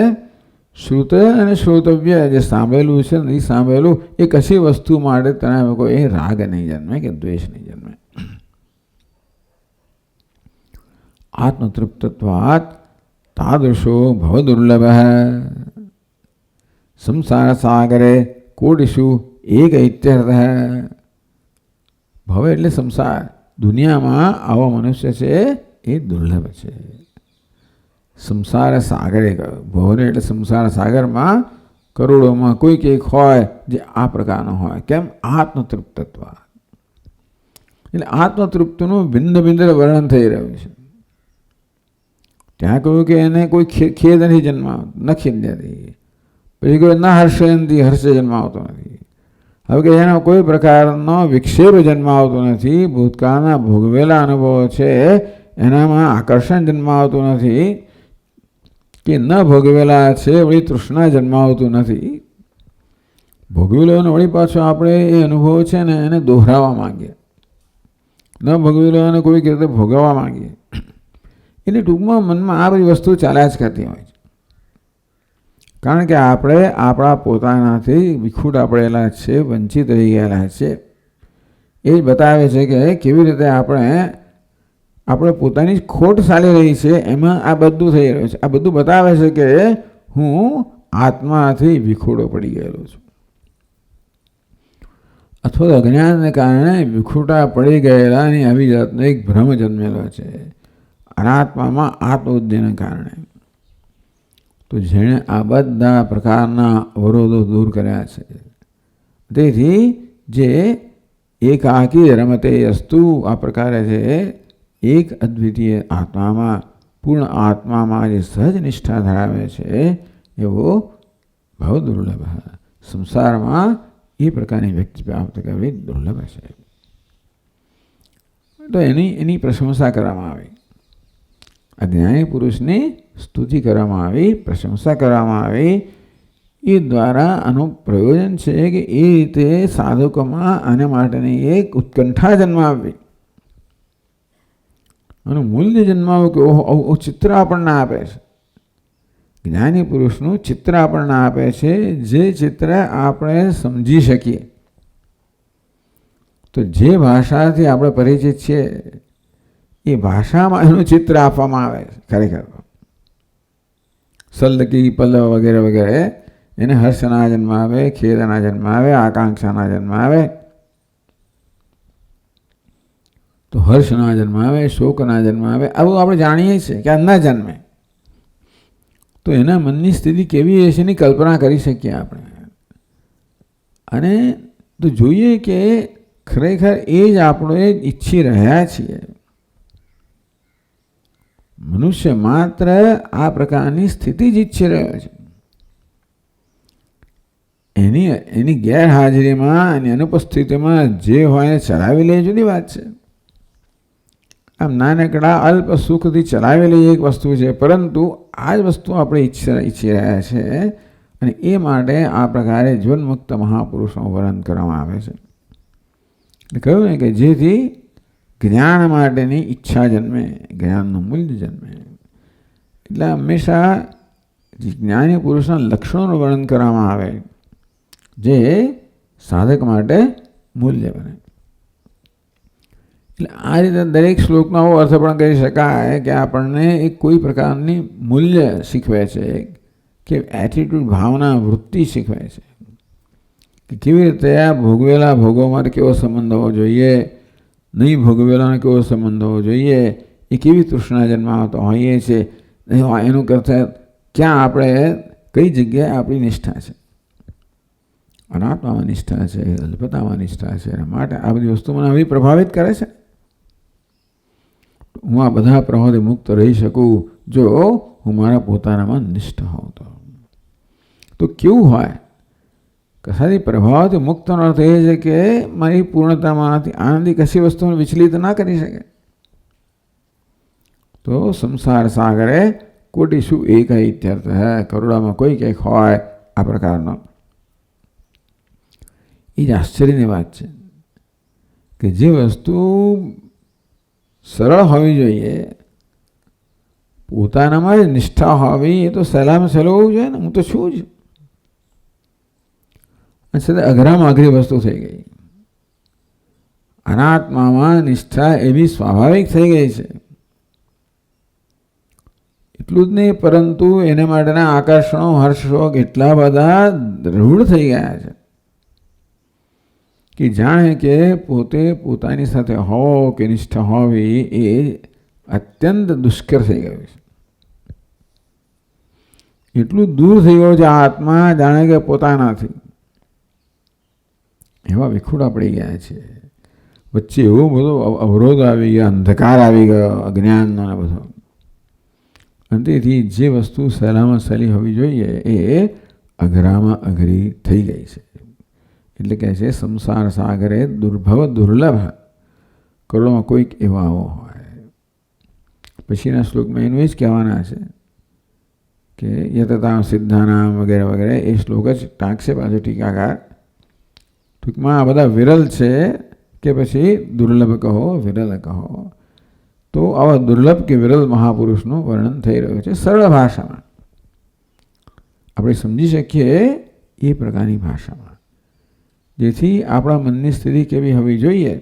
શ્રુત અને શ્રોતવ્ય જે સાંભળેલું છે નહીં સાંભળેલું એ કશી વસ્તુ માટે તને કોઈ રાગ નહીં જન્મે કે દ્વેષ નહીં જન્મે. આત્મતૃપ્તત્વાત તાદૃશો ભવ દુર્લભ સંસાર સાગરે કોડિશુ એક ઇત્યર્થ. ભવ એટલે સંસાર, દુનિયામાં આવો મનુષ્ય છે એ દુર્લભ છે. સંસાર સાગરે ભવને એટલે સંસાર સાગરમાં કરોડોમાં કોઈક એક હોય જે આ પ્રકારનો હોય. કેમ? આત્મતૃપ્તત્વ. એટલે આત્મતૃપ્તનું ભિન્ન ભિન્ન વર્ણન થઈ રહ્યું છે. ત્યાં કહ્યું કે એને કોઈ ખેદ નથી જન્માવતો, ન ખીદ્યતી. પછી કોઈ ના હર્ષયંતી, હર્ષ જન્માવતો નથી. હવે કે એનો કોઈ પ્રકારનો વિક્ષેપ જન્માવતો નથી. ભૂતકાળના ભોગવેલા અનુભવો છે એનામાં આકર્ષણ જન્માવતું નથી કે ન ભોગવેલા છે વળી તૃષ્ણા જન્માવતું નથી. ભોગવેલોને વળી પાછો આપણે એ અનુભવ છે ને એને દોહરાવવા માંગીએ, ન ભોગવેલોને કોઈક રીતે ભોગવવા માંગીએ. એટલે ટૂંકમાં મનમાં આ બધી વસ્તુ ચાલ્યા જ કરતી હોય છે. કારણ કે આપણે આપણા પોતાનાથી વિખૂટા પડેલા છે, વંચિત રહી ગયેલા છે. એ જ બતાવે છે કે કેવી રીતે આપણે પોતાની ખોટ ચાલી રહી છે એમાં આ બધું થઈ રહ્યું છે. આ બધું બતાવે છે કે હું આત્માથી વિખૂટો પડી ગયેલો છું, અથવા અજ્ઞાનને કારણે વિખૂટા પડી ગયેલાની આવી જાતનો એક ભ્રમ જન્મેલો છે અનાત્મામાં આત્મબુદ્ધિને કારણે. તો જેણે આ બધા પ્રકારના અવરોધો દૂર કર્યા છે, તેથી જે એકાકી રમતે અસ્તુ આ પ્રકારે છે એક અદ્વિતીય આત્મામાં, પૂર્ણ આત્મામાં જે સહજ નિષ્ઠા ધરાવે છે એવો ભવ દુર્લભ. સંસારમાં એ પ્રકારની વ્યક્તિ પ્રાપ્ત કરવી દુર્લભ છે. તો એની પ્રશંસા કરવામાં આવી. અજ્ઞાની પુરુષની સ્તુતિ કરવામાં આવી, પ્રશંસા કરવામાં આવી. એ દ્વારા આનું પ્રયોજન છે કે એ રીતે સાધકોમાં આના માટેની એક ઉત્કંઠા જન્માવી અને મૂલ્ય જન્માવું કે ઓહો ચિત્ર આપણને આપે છે. જ્ઞાની પુરુષનું ચિત્ર આપણને આપે છે, જે ચિત્ર આપણે સમજી શકીએ. તો જે ભાષાથી આપણે પરિચિત છીએ એ ભાષામાં એનું ચિત્ર આપવામાં આવે છે. ખરેખર સલ્લકી, પલ્લવ વગેરે વગેરે એને હર્ષના જન્મ આવે, ખેદના જન્મ આવે, આકાંક્ષાના જન્મ આવે. તો હર્ષના જન્મ આવે, શોકના જન્મ આવે, આવું આપણે જાણીએ છીએ કે આ ન જન્મે. તો એના મનની સ્થિતિ કેવી હશે એની કલ્પના કરી શકીએ આપણે. અને તો જોઈએ કે ખરેખર એ જ આપણે ઈચ્છી રહ્યા છીએ. મનુષ્ય માત્ર આ પ્રકારની સ્થિતિ જ ઈચ્છી રહ્યો છે. એની ગેરહાજરીમાં અને અનુપસ્થિતિમાં જે હોય ચલાવી લે જુદી વાત છે. આમ નાનકડા અલ્પ સુખથી ચલાવેલી એક વસ્તુ છે, પરંતુ આ જ વસ્તુ આપણે ઈચ્છી રહ્યા છે અને એ માટે આ પ્રકારે જીવનમુક્ત મહાપુરુષનું વર્ણન કરવામાં આવે છે. એટલે કહ્યું ને કે જેથી જ્ઞાન માટેની ઈચ્છા જન્મે, જ્ઞાનનું મૂલ્ય જન્મે. એટલે હંમેશા જ્ઞાની પુરુષના લક્ષણોનું વર્ણન કરવામાં આવે જે સાધક માટે મૂલ્ય બને. એટલે આ રીતે દરેક શ્લોકનો આવો અર્થ પણ કરી શકાય કે આપણને એક કોઈ પ્રકારની મૂલ્ય શીખવે છે કે એટીટ્યુડ, ભાવના, વૃત્તિ શીખવે છે કે કેવી રીતે આ ભોગવેલા ભોગો માટે કેવો સંબંધ હોવો જોઈએ, નહીં ભોગવેલાનો કેવો સંબંધ હોવો જોઈએ, એ કેવી તૃષ્ણા જન્માવતો હોઈએ છીએ, એનું કરતા ક્યાં આપણે કઈ જગ્યાએ આપણી નિષ્ઠા છે. અનાત્મામાં નિષ્ઠા છે, અલ્પતામાં નિષ્ઠા છે. એના માટે આ બધી વસ્તુ મને હવે પ્રભાવિત કરે છે. હું આ બધા પ્રભાવથી મુક્ત રહી શકું જો હું મારા પોતાનામાં નિષ્ઠ હોઉં તો કેવું હોય? કશાથી પ્રભાવથી મુક્તનો અર્થ એ છે કે મારી પૂર્ણતામાંથી આનંદી કશી વસ્તુને વિચલિત ના કરી શકે. તો સંસાર સાગરે કોટી શું એક ઇત્યર્થ હે, કરોડામાં કોઈ કંઈક હોય આ પ્રકારનો. એ જ આશ્ચર્યની વાત છે કે જે વસ્તુ સરળ હોવી જોઈએ, પોતાનામાં જ નિષ્ઠા હોવી, એ તો સહેલામાં સહેલું હોવું જોઈએ ને. હું તો છું જ. છતાં અઘરામાં અઘરી વસ્તુ થઈ ગઈ. અનાત્મામાં નિષ્ઠા એવી સ્વાભાવિક થઈ ગઈ છે. એટલું જ નહીં, પરંતુ એના માટેના આકર્ષણો, હર્ષશોક એટલા બધા રૂઢ થઈ ગયા છે કે જાણે કે પોતે પોતાની સાથે હો કે નિષ્ઠા હોવી એ અત્યંત દુષ્કર થઈ ગયું છે. એટલું દૂર થઈ ગયું છે આત્મા, જાણે કે પોતાનાથી. એવા વિખુડા પડી ગયા છે. વચ્ચે એવો બધો અવરોધ આવી ગયો, અંધકાર આવી ગયો, અજ્ઞાનનો ને બધો. અને તેથી જે વસ્તુ સહેલામાં સહેલી હોવી જોઈએ એ અઘરામાં અઘરી થઈ ગઈ છે. એટલે કહે છે સંસાર સાગરે દુર્ભવ દુર્લભ, કરોડોમાં કોઈક એવા આવો હોય. પછીના શ્લોકમાં એનું એ જ કહેવાના છે કે યતતા સિદ્ધાનામ વગેરે વગેરે. એ શ્લોક જ ટાંકશે પાછો ટીકાકાર. ટૂંકમાં આ બધા વિરલ છે કે પછી દુર્લભ કહો, વિરલ કહો. તો આવા દુર્લભ કે વિરલ મહાપુરુષનું વર્ણન થઈ રહ્યું છે સરળ ભાષામાં. આપણે સમજી શકીએ એ પ્રકારની ભાષામાં. જેથી આપણા મનની સ્થિતિ કેવી હોવી જોઈએ,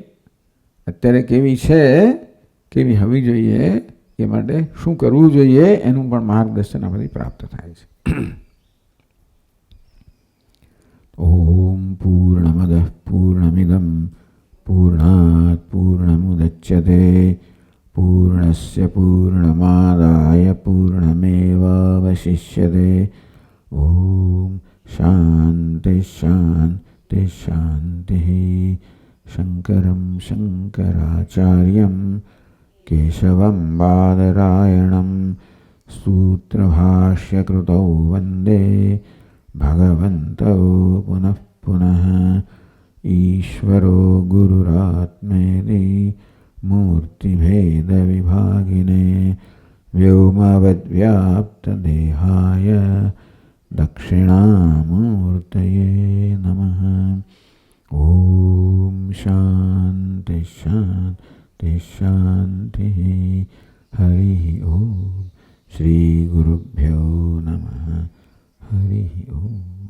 અત્યારે કેવી છે, કેવી હોવી જોઈએ, એ માટે શું કરવું જોઈએ એનું પણ માર્ગદર્શન આપણને પ્રાપ્ત થાય છે. ઓમ પૂર્ણમદ પૂર્ણમિદમ પૂર્ણાત પૂર્ણમુદચ્યતે પૂર્ણસ્ય પૂર્ણમાદાય પૂર્ણમેવાવશિષ્યતે. ઓમ શાંતિ શાંતિ શાંતિ. શંકરમ શંકરાચાર્યમ કેશવમ બાદરાયણમ સૂત્રભાષ્યકૃતૌ વંદે ભગવन्तौ પુનઃ પુનઃ. ઈશ્વરો ગુરુરાત્મેતિ મૂર્તિભેદવિભાગિને વ્યોમવદ્વ્યાપ્તદેહાય દક્ષિણામૂર્તયે નમઃ. ઓમ શાંતિ શાંતિ શાંતિ. હરિ ઓમ. શ્રી ગુરુભ્યો નમઃ. હરિ ઓમ.